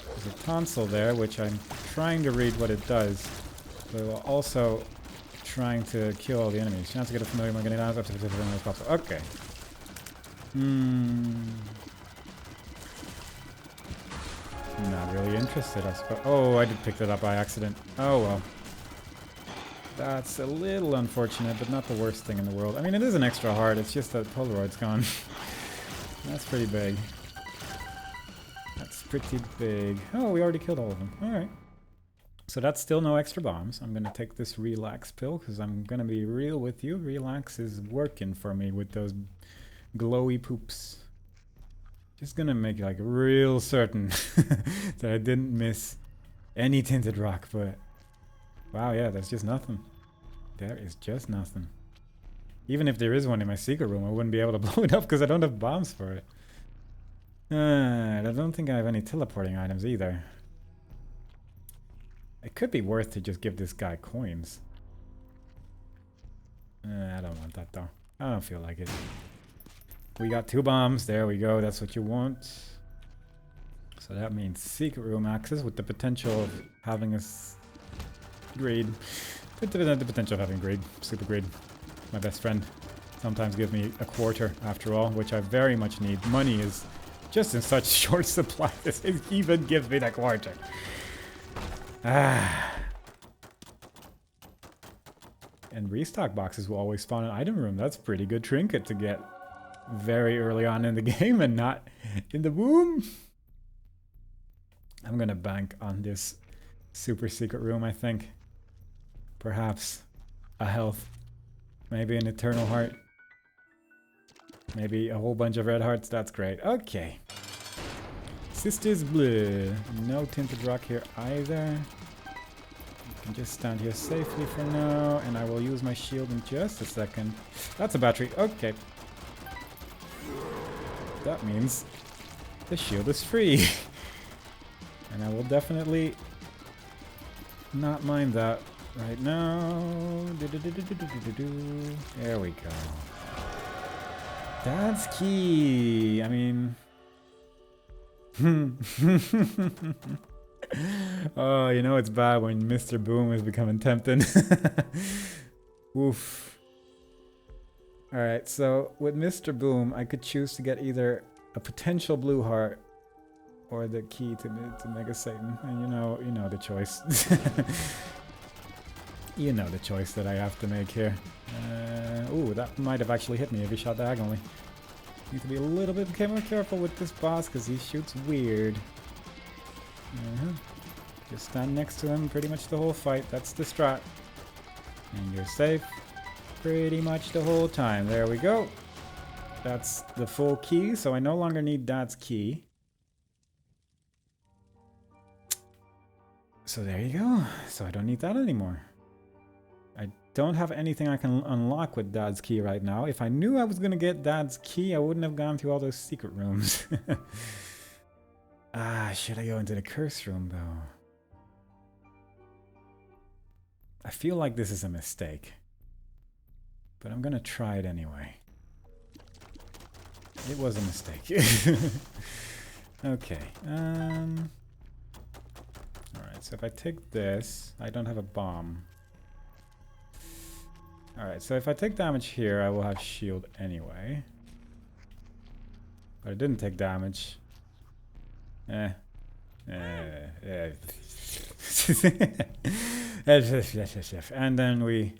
A: There's a tonsil there, which I'm trying to read what it does, but while also trying to kill all the enemies. Chance to get a familiar market up to the okay. Not really interested, I suppose. Oh, I did pick that up by accident. Oh well. That's a little unfortunate, but not the worst thing in the world. I mean, it is an extra heart, it's just that Polaroid's gone. That's pretty big. That's pretty big. Oh, we already killed all of them. Alright. So that's still no extra bombs. I'm gonna take this relax pill, because I'm gonna be real with you. Relax is working for me with those glowy poops. Just gonna make like real certain that I didn't miss any tinted rock, but wow, yeah, there's just nothing. There is just nothing. Even if there is one in my secret room, I wouldn't be able to blow it up because I don't have bombs for it. I don't think I have any teleporting items either. It could be worth to just give this guy coins. I don't want that though. I don't feel like it. We got 2 bombs. There we go. That's what you want. So that means secret room access with the potential of having us greed. The potential of having greed. Super greed. My best friend. Sometimes gives me a quarter after all, which I very much need. Money is just in such short supply. It even gives me that quarter. Ah. And restock boxes will always spawn an item room. That's a pretty good trinket to get very early on in the game and not in the womb. I'm gonna bank on this super secret room, I think. Perhaps a health. Maybe an eternal heart. Maybe a whole bunch of red hearts. That's great. Okay. Sisters Blue. No tinted rock here either. I can just stand here safely for now, and I will use my shield in just a second. That's a battery. Okay. That means the shield is free. And I will definitely not mind that right now. There we go. That's key. I mean... Oh, you know it's bad when Mr. Boom is becoming tempting. Oof. Alright, so with Mr. Boom, I could choose to get either a potential blue heart or the key to Mega Satan. And you know the choice. You know the choice that I have to make here. Ooh, that might have actually hit me if he shot diagonally. Need to be a little bit more careful with this boss because he shoots weird. Just stand next to him pretty much the whole fight. That's the strat. And you're safe pretty much the whole time. There we go. That's the full key, so I no longer need Dad's key. So there you go. So I don't need that anymore. I don't have anything I can unlock with Dad's key right now. If I knew I was going to get Dad's key, I wouldn't have gone through all those secret rooms. Ah, Should I go into the curse room, though? I feel like this is a mistake. But I'm gonna try it anyway. It was a mistake. Okay. Alright, so if I take this, I don't have a bomb. Alright, so if I take damage here, I will have shield anyway. But I didn't take damage. And then we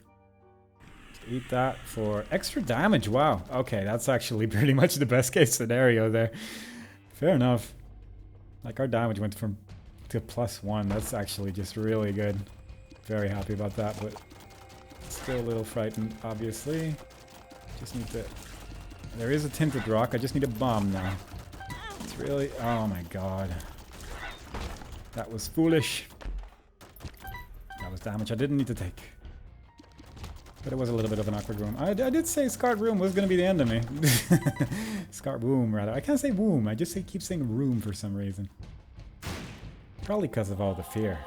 A: eat that for extra damage. Wow. Okay, that's actually pretty much the best case scenario there. Fair enough. Like, our damage went to +1. That's actually just really good. Very happy about that, but still a little frightened, obviously. Just need to... There is a tinted rock. I just need a bomb now. It's really... Oh my god. That was foolish. That was damage I didn't need to take. But it was a little bit of an awkward room. I did say Scarred Room was going to be the end of me. Scarred Womb, rather. I can't say womb. I just keep saying room for some reason. Probably because of all the fear.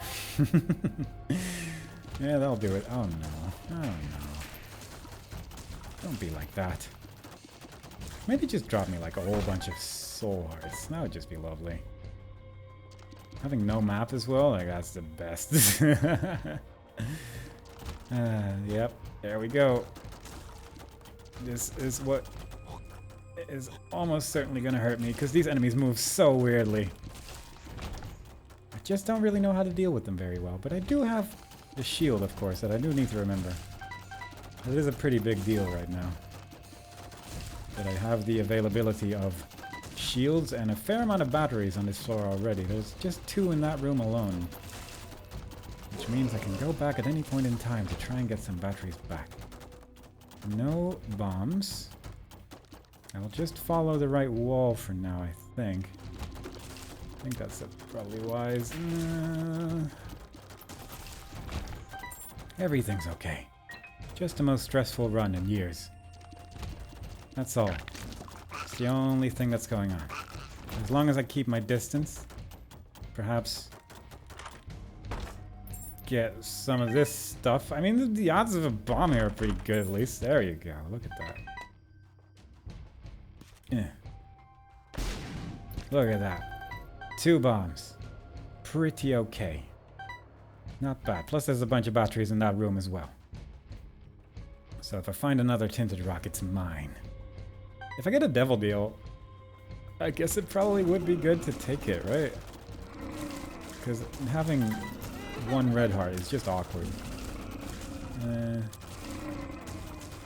A: Yeah, that'll do it. Oh no. Oh no. Don't be like that. Maybe just drop me like a whole bunch of soul hearts. That would just be lovely. Having no map as well, like that's the best. Yep, there we go. This is what is almost certainly gonna hurt me because these enemies move so weirdly. I just don't really know how to deal with them very well, but I do have the shield, of course, that I do need to remember. It is a pretty big deal right now that I have the availability of shields and a fair amount of batteries on this floor already. There's just 2 in that room alone. Which means I can go back at any point in time to try and get some batteries back. No bombs. I'll just follow the right wall for now, I think. I think that's probably wise. Everything's okay. Just the most stressful run in years. That's all. It's the only thing that's going on. As long as I keep my distance, perhaps get some of this stuff. I mean, the odds of a bomb here are pretty good, at least. There you go. Look at that. Yeah. Look at that. 2 bombs. Pretty okay. Not bad. Plus, there's a bunch of batteries in that room as well. So if I find another tinted rock, it's mine. If I get a devil deal, I guess it probably would be good to take it, right? Because having 1 red heart is just awkward.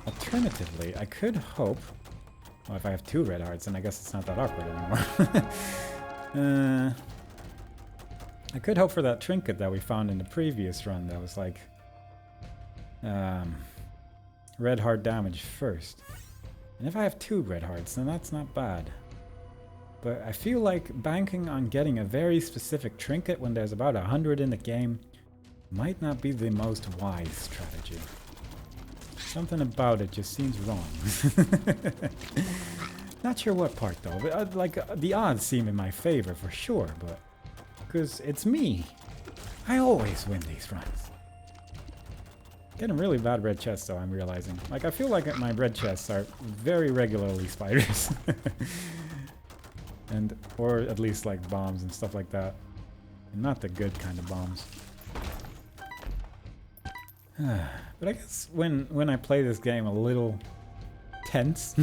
A: Alternatively, I could hope... Well, if I have 2 red hearts, then I guess it's not that awkward anymore. I could hope for that trinket that we found in the previous run that was like... red heart damage first. And if I have 2 red hearts, then that's not bad. But I feel like banking on getting a very specific trinket when there's about 100 in the game might not be the most wise strategy. Something about it just seems wrong. Not sure what part though, but the odds seem in my favor for sure, but... Because it's me. I always win these runs. Getting really bad red chests though, I'm realizing. Like, I feel like my red chests are very regularly spiders. Or at least like bombs and stuff like that. And not the good kind of bombs. But I guess when I play this game a little tense,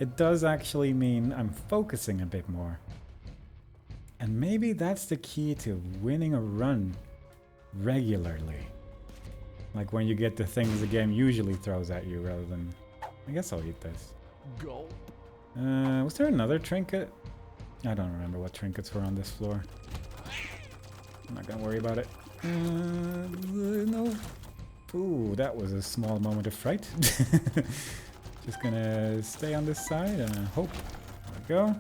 A: it does actually mean I'm focusing a bit more. And maybe that's the key to winning a run regularly. Like when you get the things the game usually throws at you rather than... I guess I'll eat this.
B: Go.
A: Was there another trinket? I don't remember what trinkets were on this floor. I'm not gonna worry about it. No. Ooh, that was a small moment of fright. Just gonna stay on this side and hope. There we go.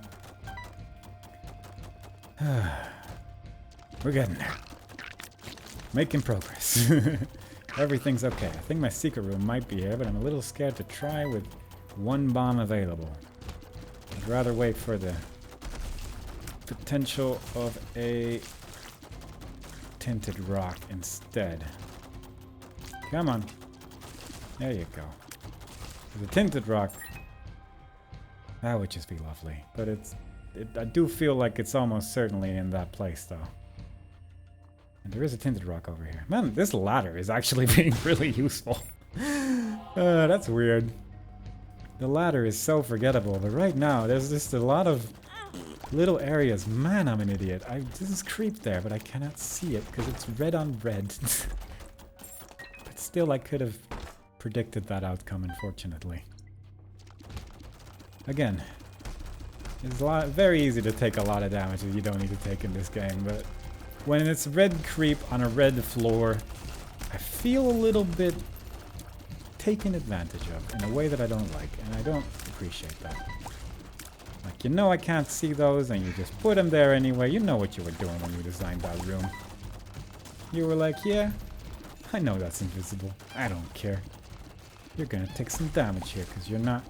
A: We're getting there. Making progress. Everything's okay. I think my secret room might be here, but I'm a little scared to try with 1 bomb available. I'd rather wait for the potential of a tinted rock instead. Come on. There you go. The tinted rock, that would just be lovely. But I do feel like it's almost certainly in that place though. And there is a tinted rock over here. Man, this ladder is actually being really useful. That's weird. The ladder is so forgettable, but right now there's just a lot of little areas. Man, I'm an idiot. This is creep there, but I cannot see it because it's red on red. But still, I could have predicted that outcome, unfortunately. Again, it's very easy to take a lot of damage that you don't need to take in this game, but when it's red creep on a red floor, I feel a little bit taken advantage of in a way that I don't like, and I don't appreciate that. Like, you know I can't see those, and you just put them there anyway. You know what you were doing when you designed that room. You were like, yeah, I know that's invisible. I don't care. You're gonna take some damage here, because you're not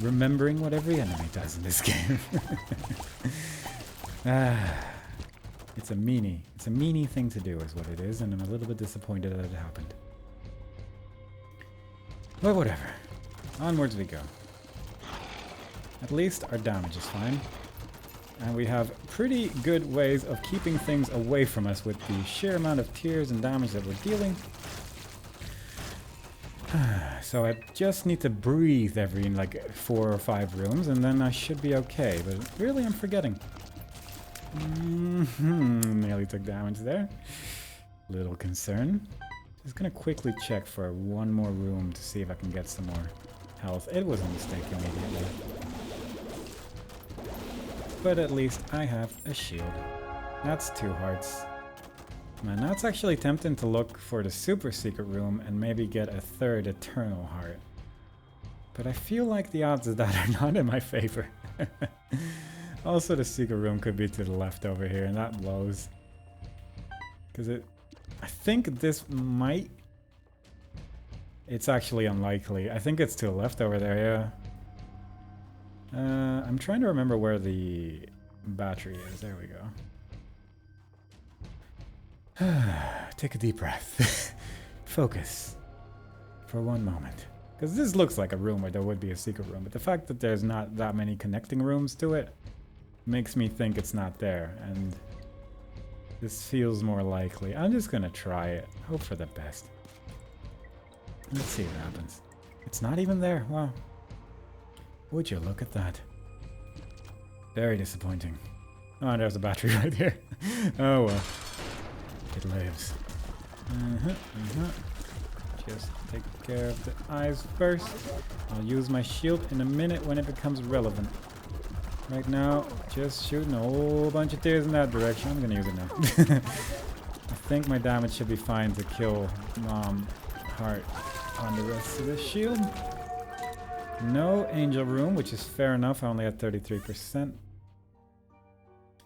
A: remembering what every enemy does in this game. It's a meanie thing to do is what it is, and I'm a little bit disappointed that it happened. But whatever. Onwards we go. At least our damage is fine. And we have pretty good ways of keeping things away from us with the sheer amount of tears and damage that we're dealing. So I just need to breathe every like 4 or 5 rooms and then I should be okay. But really I'm forgetting. Nearly took damage there. Little concern. Just gonna quickly check for one more room to see if I can get some more health. It was a mistake immediately. But at least I have a shield. That's 2 hearts. Man, now it's actually tempting to look for the super secret room and maybe get a 3rd eternal heart. But I feel like the odds of that are not in my favor. Also, the secret room could be to the left over here, and that blows. Because I think this might... It's actually unlikely. I think it's to the left over there, yeah. I'm trying to remember where the battery is. There we go. Take a deep breath. Focus. For one moment. Because this looks like a room where there would be a secret room, but the fact that there's not that many connecting rooms to it makes me think it's not there, and this feels more likely. I'm just gonna try it. Hope for the best. Let's see what happens. It's not even there. Wow. Would you look at that? Very disappointing. Oh, there's a battery right here. Oh well. It lives. Just take care of the eyes first. I'll use my shield in a minute when it becomes relevant. Right now, just shooting a whole bunch of tears in that direction. I'm gonna use it now. I think my damage should be fine to kill Mom Heart on the rest of the shield. No angel room, which is fair enough. I only had 33%.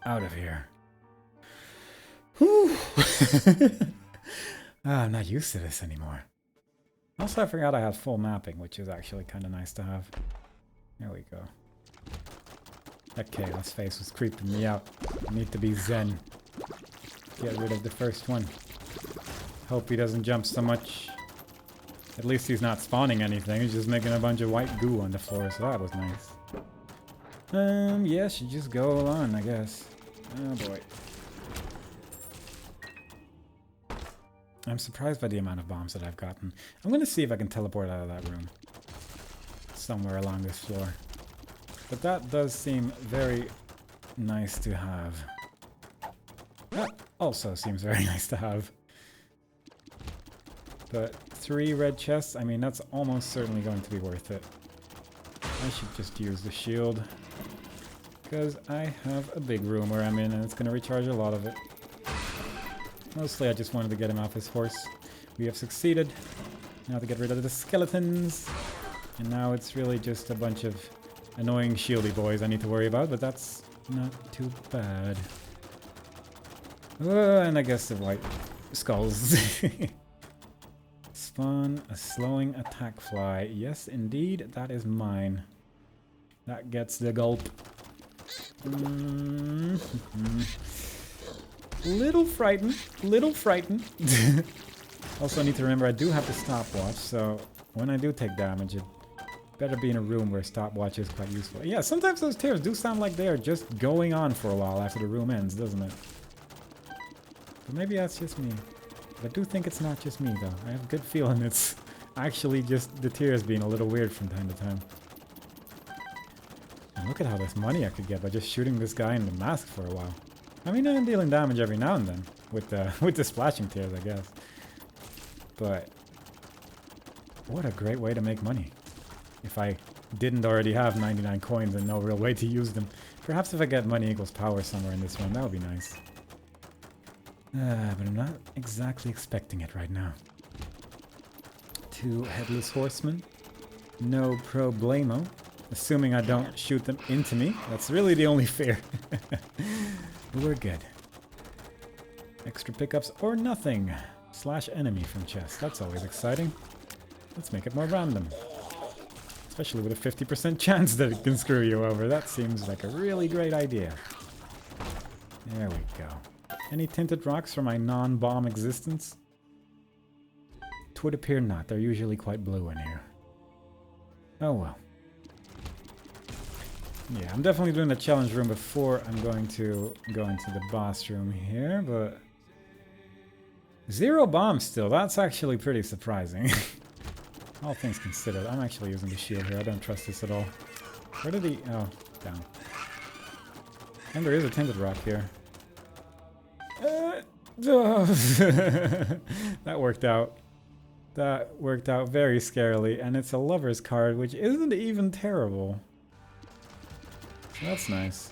A: Out of here. Whew. I'm not used to this anymore. Also, I forgot I had full mapping, which is actually kind of nice to have. There we go. That chaos face was creeping me out. I need to be zen. Get rid of the first one. Hope he doesn't jump so much. At least he's not spawning anything. He's just making a bunch of white goo on the floor, so that was nice. Yeah, should just go on, I guess. Oh boy. I'm surprised by the amount of bombs that I've gotten. I'm gonna see if I can teleport out of that room. Somewhere along this floor. But that does seem very nice to have. That also seems very nice to have. But 3 red chests, I mean, that's almost certainly going to be worth it. I should just use the shield. Because I have a big room where I'm in and it's going to recharge a lot of it. Mostly I just wanted to get him off his horse. We have succeeded. Now to get rid of the skeletons. And now it's really just a bunch of annoying shieldy boys I need to worry about, but that's not too bad. And I guess the white skulls. Spawn a slowing attack fly. Yes, indeed, that is mine. That gets the gulp. Little frightened. Little frightened. Also, I need to remember I do have the stopwatch, so when I do take damage, it better be in a room where stopwatch is quite useful. Yeah, sometimes those tears do sound like they are just going on for a while after the room ends, doesn't it? But maybe that's just me. But I do think it's not just me, though. I have a good feeling it's actually just the tears being a little weird from time to time. And look at how much money I could get by just shooting this guy in the mask for a while. I mean, I'm dealing damage every now and then with the splashing tears, I guess. But what a great way to make money. If I didn't already have 99 coins and no real way to use them. Perhaps if I get money equals power somewhere in this one, that would be nice. But I'm not exactly expecting it right now. 2 headless horsemen. No problemo. Assuming I don't shoot them into me. That's really the only fear. We're good. Extra pickups or nothing. Slash enemy from chest. That's always exciting. Let's make it more random. Especially with a 50% chance that it can screw you over. That seems like a really great idea. There we go. Any tinted rocks for my non-bomb existence? It would appear not. They're usually quite blue in here. Oh well. Yeah, I'm definitely doing the challenge room before I'm going to go into the boss room here, but 0 bombs still. That's actually pretty surprising. All things considered. I'm actually using the shield here. I don't trust this at all. Where did he... Oh, down. And there is a tinted rock here. That worked out. That worked out very scarily. And it's a lover's card, which isn't even terrible. So that's nice.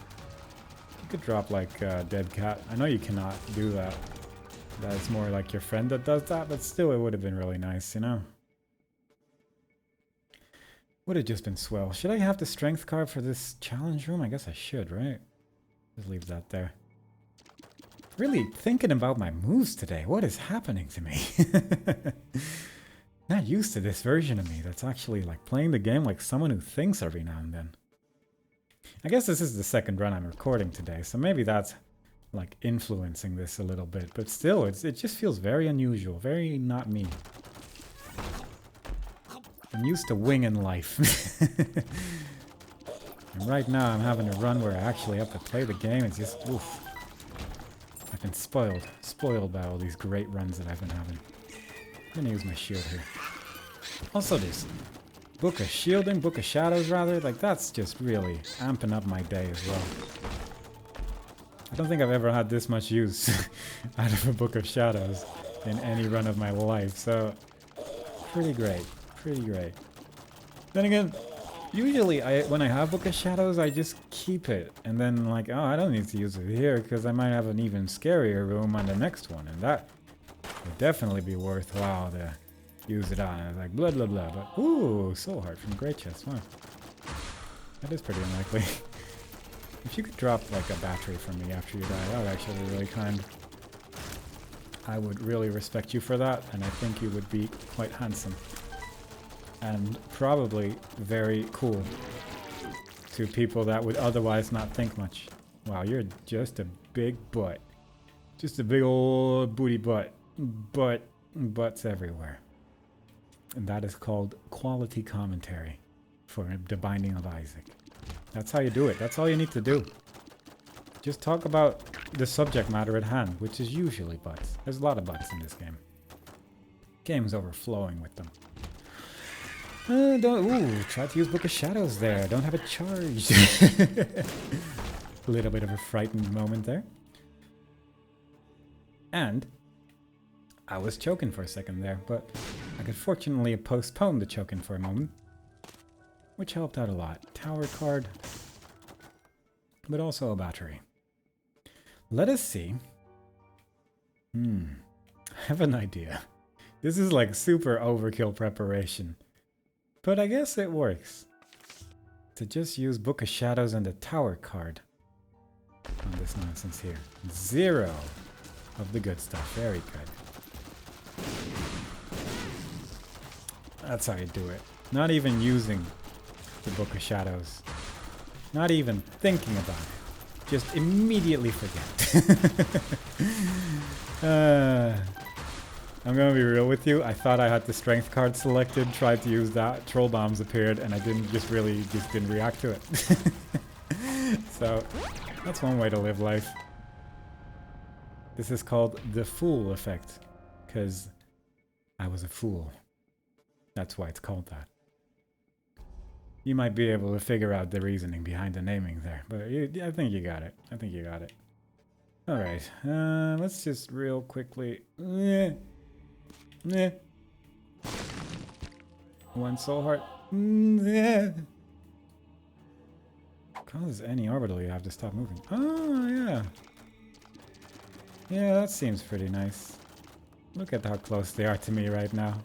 A: You could drop like Dead Cat. I know you cannot do that. That's more like your friend that does that, but still it would have been really nice, you know? Would have just been swell. Should I have the strength card for this challenge room? I guess I should, right? Just leave that there. Really thinking about my moves today. What is happening to me? Not used to this version of me that's actually like playing the game like someone who thinks every now and then. I guess this is the second run I'm recording today, so maybe that's like influencing this a little bit. But still, it just feels very unusual, very not me. I'm used to winging life. And right now I'm having a run where I actually have to play the game. It's just, oof. I've been spoiled by all these great runs that I've been having. I'm gonna use my shield here. Also this Book of Shielding, Book of Shadows rather, like that's just really amping up my day as well. I don't think I've ever had this much use out of a Book of Shadows in any run of my life, so pretty great. Pretty great. Then again, usually when I have Book of Shadows, I just keep it. And then like, oh, I don't need to use it here because I might have an even scarier room on the next one. And that would definitely be worthwhile to use it on. And like, blah, blah, blah. But, ooh, Soul Heart from Great Chest. Wow. That is pretty unlikely. If you could drop like a battery from me after you die, that would actually be really kind. I would really respect you for that. And I think you would be quite handsome. And probably very cool to people that would otherwise not think much. Wow, you're just a big butt. Just a big old booty butt. Butts everywhere. And that is called quality commentary for The Binding of Isaac. That's how you do it. That's all you need to do. Just talk about the subject matter at hand, which is usually butts. There's a lot of butts in this game. Game's overflowing with them. Try to use Book of Shadows there. Don't have it charged. A little bit of a frightened moment there. And I was choking for a second there, but I could fortunately postpone the choking for a moment, which helped out a lot. Tower card, but also a battery. Let us see. I have an idea. This is like super overkill preparation. But I guess it works. To just use Book of Shadows and the Tower card on this nonsense here. 0 of the good stuff. Very good. That's how you do it. Not even using the Book of Shadows. Not even thinking about it. just immediately forget. I'm gonna be real with you. I thought I had the strength card selected, tried to use that, troll bombs appeared, and I didn't react to it. So, that's one way to live life. This is called the fool effect, because I was a fool. That's why it's called that. You might be able to figure out the reasoning behind the naming there, but I think you got it. I think you got it. Alright, let's just real quickly... One soul heart. Cause any orbital you have to stop moving. Oh, yeah. Yeah, that seems pretty nice. Look at how close they are to me right now.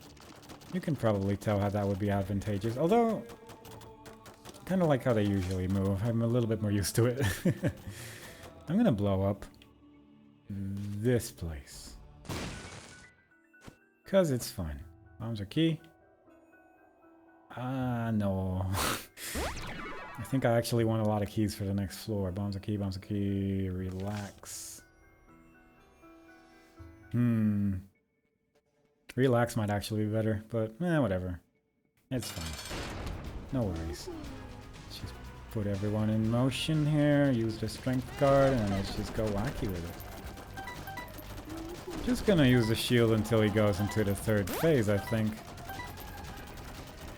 A: You can probably tell how that would be advantageous. Although, kind of like how they usually move. I'm a little bit more used to it. I'm gonna blow up this place. Cause it's fun. Bombs are key. No. I think I actually want a lot of keys for the next floor. Bombs are key, relax. Relax might actually be better, but whatever. It's fine. No worries. Let's just put everyone in motion here, use the strength card, and let's just go wacky with it. Just gonna use the shield until he goes into the third phase, I think.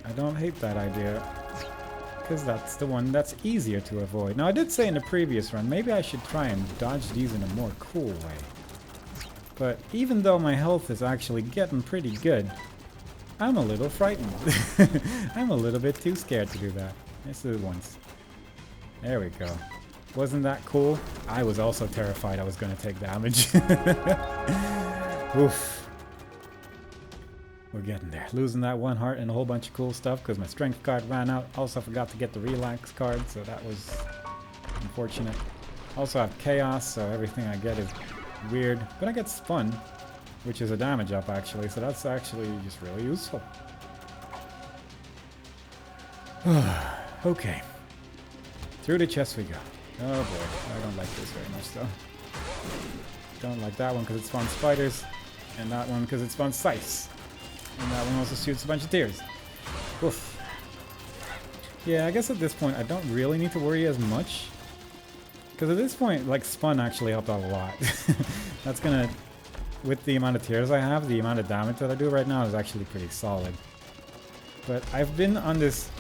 A: I don't hate that idea, because that's the one that's easier to avoid. Now, I did say in the previous run, maybe I should try and dodge these in a more cool way. But even though my health is actually getting pretty good, I'm a little frightened. I'm a little bit too scared to do that. Let's do it once. There we go. Wasn't that cool? I was also terrified I was going to take damage. Oof. We're getting there. Losing that one heart and a whole bunch of cool stuff because my strength card ran out. Also forgot to get the relax card, so that was unfortunate. Also have chaos, so everything I get is weird. But I get spun, which is a damage up actually, so that's actually just really useful. Okay. Through the chest we go. Oh boy, I don't like this very much though. Don't like that one because it spawns spiders, and that one because it spawns scythes. And that one also shoots a bunch of tears. Oof. Yeah, I guess at this point I don't really need to worry as much. Because at this point, like, spun actually helped out a lot. That's gonna... With the amount of tears I have, the amount of damage that I do right now is actually pretty solid. But I've been on this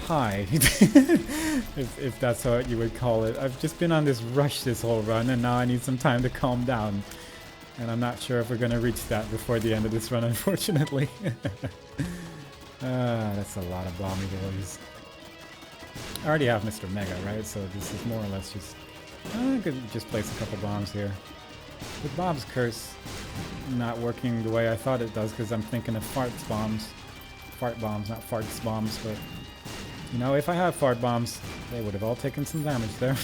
A: high, if that's what you would call it. I've just been on this rush this whole run, and now I need some time to calm down. And I'm not sure if we're gonna reach that before the end of this run, unfortunately. That's a lot of bomb abilities. I already have Mr. Mega, right? So this is more or less just... I could just place a couple bombs here. With Bob's Curse not working the way I thought it does, because I'm thinking of farts bombs. Fart bombs, not farts bombs, but... You know, if I had fart bombs, they would have all taken some damage there.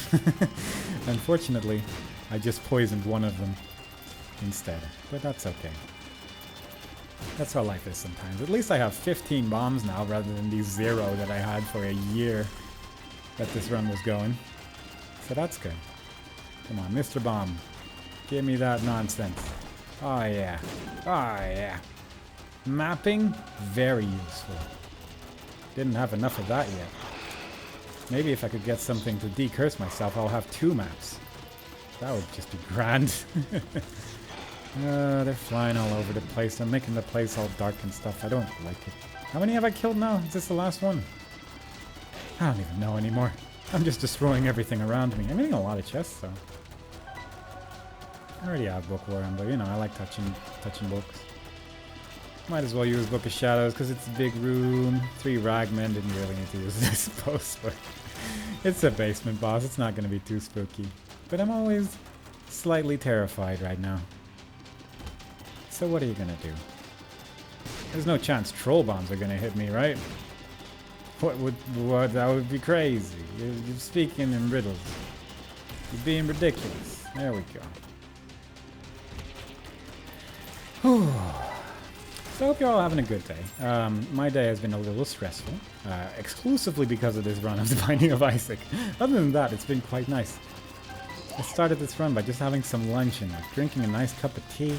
A: Unfortunately, I just poisoned one of them instead. But that's okay. That's how life is sometimes. At least I have 15 bombs now, rather than the 0 that I had for a year that this run was going. So that's good. Come on, Mr. Bomb. Give me that nonsense. Oh yeah. Oh yeah. Mapping? Very useful. Didn't have enough of that yet. Maybe if I could get something to decurse myself, I'll have 2 maps. That would just be grand. They're flying all over the place. They're making the place all dark and stuff. I don't like it. How many have I killed now? Is this the last one? I don't even know anymore. I'm just destroying everything around me. I'm getting a lot of chests, though. I already have Bookworm, but you know, I like touching books. Might as well use Book of Shadows, because it's a big room. 3 ragmen, didn't really need to use it, I suppose, but... It's a basement boss, it's not going to be too spooky. But I'm always slightly terrified right now. So what are you gonna do? There's no chance troll bombs are gonna hit me, right? What? That would be crazy. You're speaking in riddles. You're being ridiculous. There we go. So I hope you're all having a good day. My day has been a little stressful, exclusively because of this run of The Binding of Isaac. Other than that, it's been quite nice. I started this run by just having some lunch and like, drinking a nice cup of tea.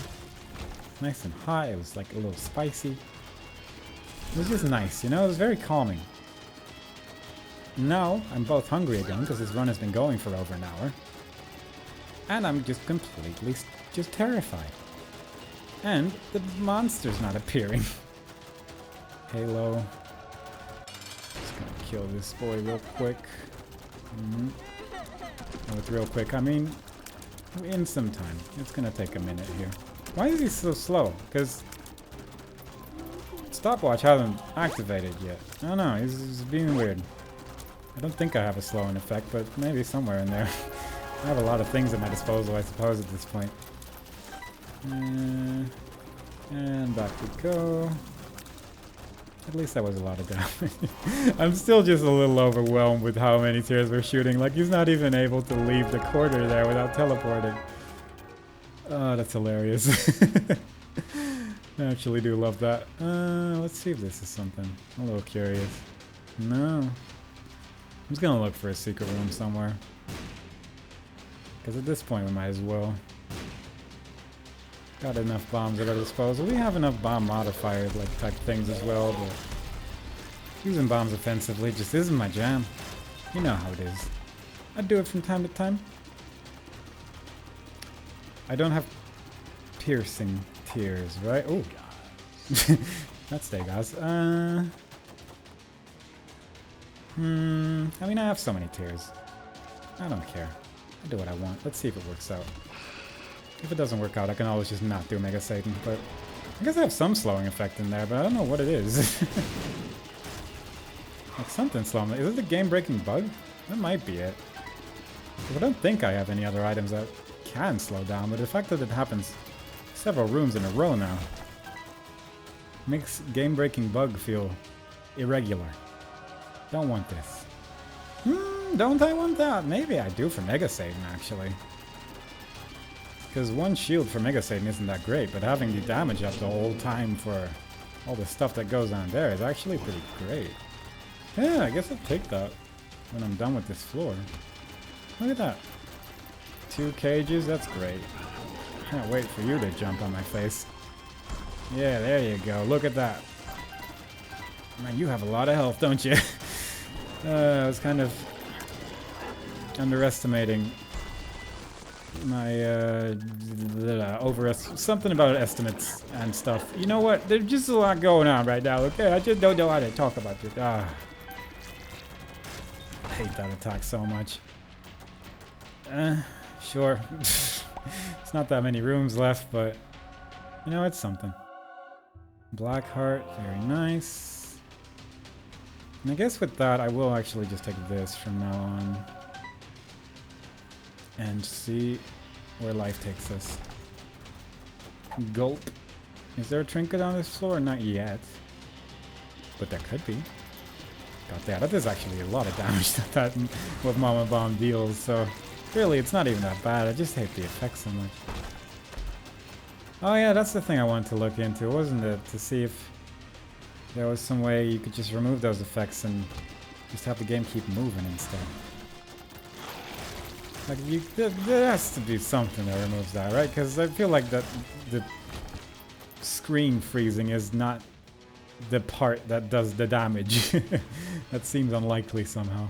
A: Nice and hot. It was like a little spicy. It was just nice, you know? It was very calming. Now, I'm both hungry again because this run has been going for over an hour. And I'm just completely just terrified. And the monster's not appearing. Halo. Just gonna kill this boy real quick. And with real quick, I mean, in some time. It's gonna take a minute here. Why is he so slow? Because stopwatch hasn't activated yet. I don't know, he's being weird. I don't think I have a slowing effect, but maybe somewhere in there. I have a lot of things at my disposal, I suppose, at this point. And back we go. At least that was a lot of damage. I'm still just a little overwhelmed with how many tears we're shooting. Like, he's not even able to leave the quarter there without teleporting. Oh, that's hilarious. I actually do love that. Let's see if this is something. I'm a little curious. No. I'm just gonna look for a secret room somewhere. Because at this point we might as well. Got enough bombs at our disposal. We have enough bomb modifier like type things as well, but using bombs offensively just isn't my jam. You know how it is. I do it from time to time. I don't have piercing tears, right? Oh, that's there, guys. I mean, I have so many tears. I don't care. I do what I want. Let's see if it works out. If it doesn't work out, I can always just not do Mega Satan, but I guess I have some slowing effect in there, but I don't know what it is. Like something slowing. Is it the game-breaking bug? That might be it. I don't think I have any other items that can slow down, but the fact that it happens several rooms in a row now makes game-breaking bug feel irregular. Don't want this. Don't I want that? Maybe I do for Mega Satan, actually. Because one shield for Mega Satan isn't that great, but having the damage up the whole time for all the stuff that goes on there is actually pretty great. Yeah, I guess I'll take that when I'm done with this floor. Look at that. 2 cages, that's great. Can't wait for you to jump on my face. Yeah, there you go. Look at that. Man, you have a lot of health, don't you? I was kind of underestimating my something about estimates and stuff. You know what? There's just a lot going on right now. Okay, I just don't know how to talk about this. I hate that attack so much. Sure. It's not that many rooms left, but you know, it's something. Black heart, very nice. And I guess with that, I will actually just take this from now on. And see where life takes us. Gulp. Is there a trinket on this floor? Not yet. But there could be. Got that. That is actually a lot of damage that what Mama Bomb deals, so really it's not even that bad. I just hate the effects so much. Oh yeah, that's the thing I wanted to look into, wasn't it? To see if there was some way you could just remove those effects and just have the game keep moving instead. Like, there has to be something that removes that, right? Because I feel like that the screen freezing is not the part that does the damage. That seems unlikely somehow.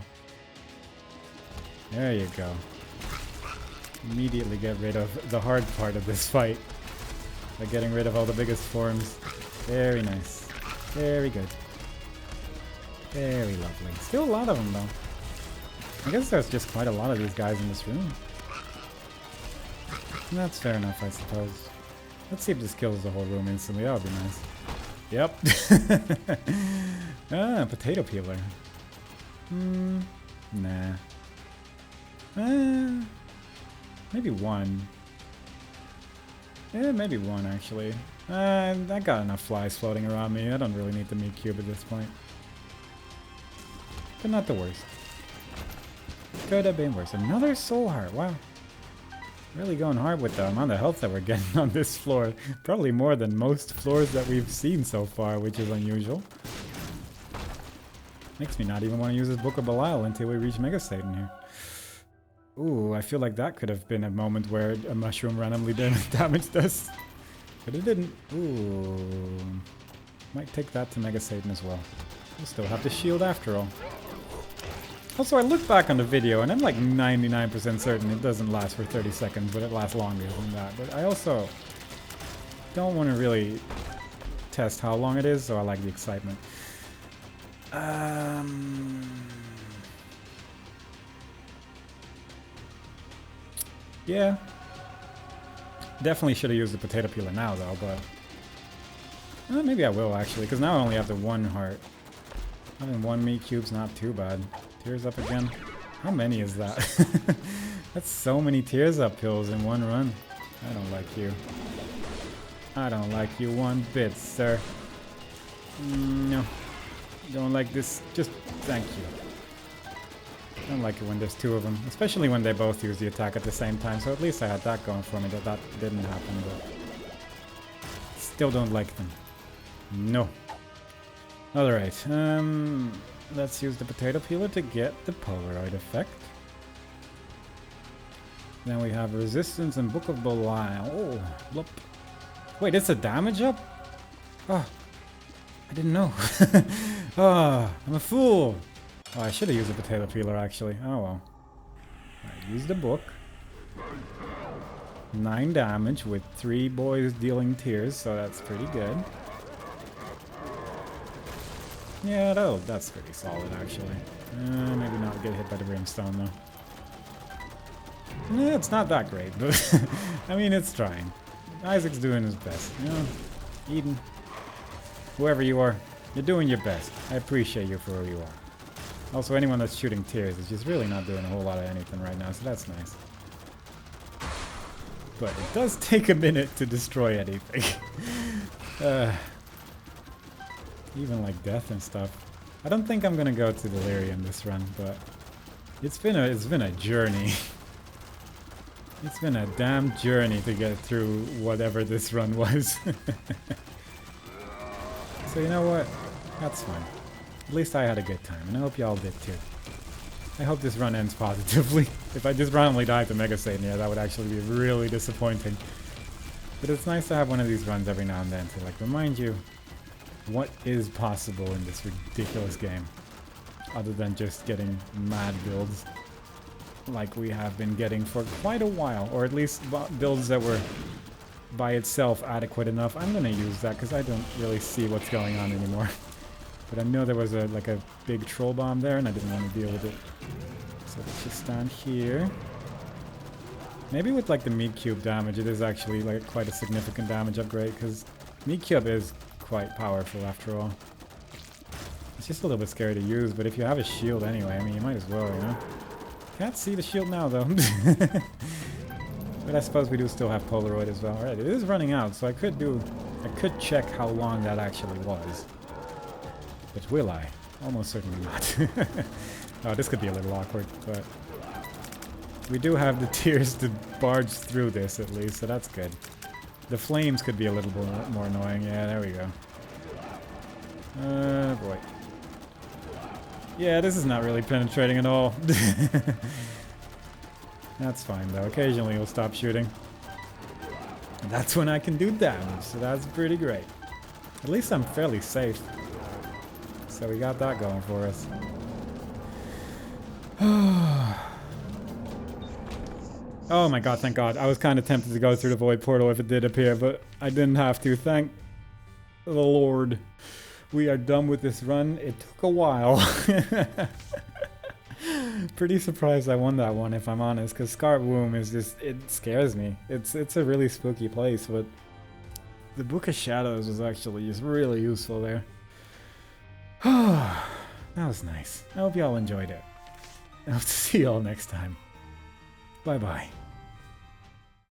A: There you go. Immediately get rid of the hard part of this fight by getting rid of all the biggest forms. Very nice. Very good. Very lovely. Still a lot of them, though. I guess there's just quite a lot of these guys in this room. And that's fair enough, I suppose. Let's see if this kills the whole room instantly. That would be nice. Yep. Potato peeler. Nah. Maybe one. Yeah, maybe one, actually. I got enough flies floating around me. I don't really need the meat cube at this point. But not the worst. Could have been worse. Another soul heart. Wow. Really going hard with the amount of health that we're getting on this floor. Probably more than most floors that we've seen so far, which is unusual. Makes me not even want to use this Book of Belial until we reach Mega Satan here. Ooh, I feel like that could have been a moment where a mushroom randomly damaged us. But it didn't. Ooh. Might take that to Mega Satan as well. We'll still have the shield after all. Also, I look back on the video and I'm like 99% certain it doesn't last for 30 seconds, but it lasts longer than that. But I also don't want to really test how long it is, so I like the excitement. Yeah. Definitely should have used the potato peeler now, though, but... maybe I will, actually, because now I only have the one heart. Having one meat cube's not too bad. Tears up again. How many is that? That's so many tears up pills in one run. I don't like you. I don't like you one bit, sir. No. Don't like this. Just thank you. I don't like it when there's two of them. Especially when they both use the attack at the same time. So at least I had that going for me that didn't happen. But still don't like them. No. Alright. Let's use the potato peeler to get the Polaroid effect. Then we have Resistance and Book of Belial. Oh, look. Wait, it's a damage up? Oh, I didn't know. Oh, I'm a fool. Oh, I should have used the potato peeler, actually. Oh, well. I used the book. 9 damage with 3 boys dealing tears, so that's pretty good. Yeah, that's pretty solid, actually. Maybe not get hit by the brimstone, though. Yeah, it's not that great, but I mean, it's trying. Isaac's doing his best, you know? Eden, whoever you are, you're doing your best. I appreciate you for who you are. Also, anyone that's shooting tears is just really not doing a whole lot of anything right now, so that's nice. But it does take a minute to destroy anything. Even like death and stuff. I don't think I'm gonna go to Delirium this run, but it's been a journey. It's been a damn journey to get through whatever this run was. So you know what? That's fine. At least I had a good time, and I hope y'all did too. I hope this run ends positively. If I just randomly died to Mega Satan, yeah, that would actually be really disappointing. But it's nice to have one of these runs every now and then to like remind you what is possible in this ridiculous game. Other than just getting mad builds like we have been getting for quite a while, or at least builds that were by itself adequate enough. I'm gonna use that because I don't really see what's going on anymore. But I know there was a big troll bomb there and I didn't want to deal with it. So let's just stand here. Maybe with like the meat cube damage it is actually like quite a significant damage upgrade, because meat cube is quite powerful after all. It's just a little bit scary to use, but if you have a shield anyway, I mean you might as well, you know? Can't see the shield now though. But I suppose we do still have Polaroid as well. Alright, it is running out, so I could check how long that actually was. But will I? Almost certainly not. Oh, this could be a little awkward, but we do have the tears to barge through this at least, so that's good. The flames could be a little bit more annoying. Yeah, there we go. Boy. Yeah, this is not really penetrating at all. That's fine though. Occasionally you'll stop shooting. And that's when I can do damage, so that's pretty great. At least I'm fairly safe. So we got that going for us. Oh my god, thank god. I was kind of tempted to go through the void portal if it did appear, but I didn't have to. Thank the Lord. We are done with this run. It took a while. Pretty surprised I won that one, if I'm honest, because Scarlet Womb is just, it scares me. It's a really spooky place, but the Book of Shadows was actually just really useful there. That was nice. I hope y'all enjoyed it. I hope to see y'all next time. Bye bye.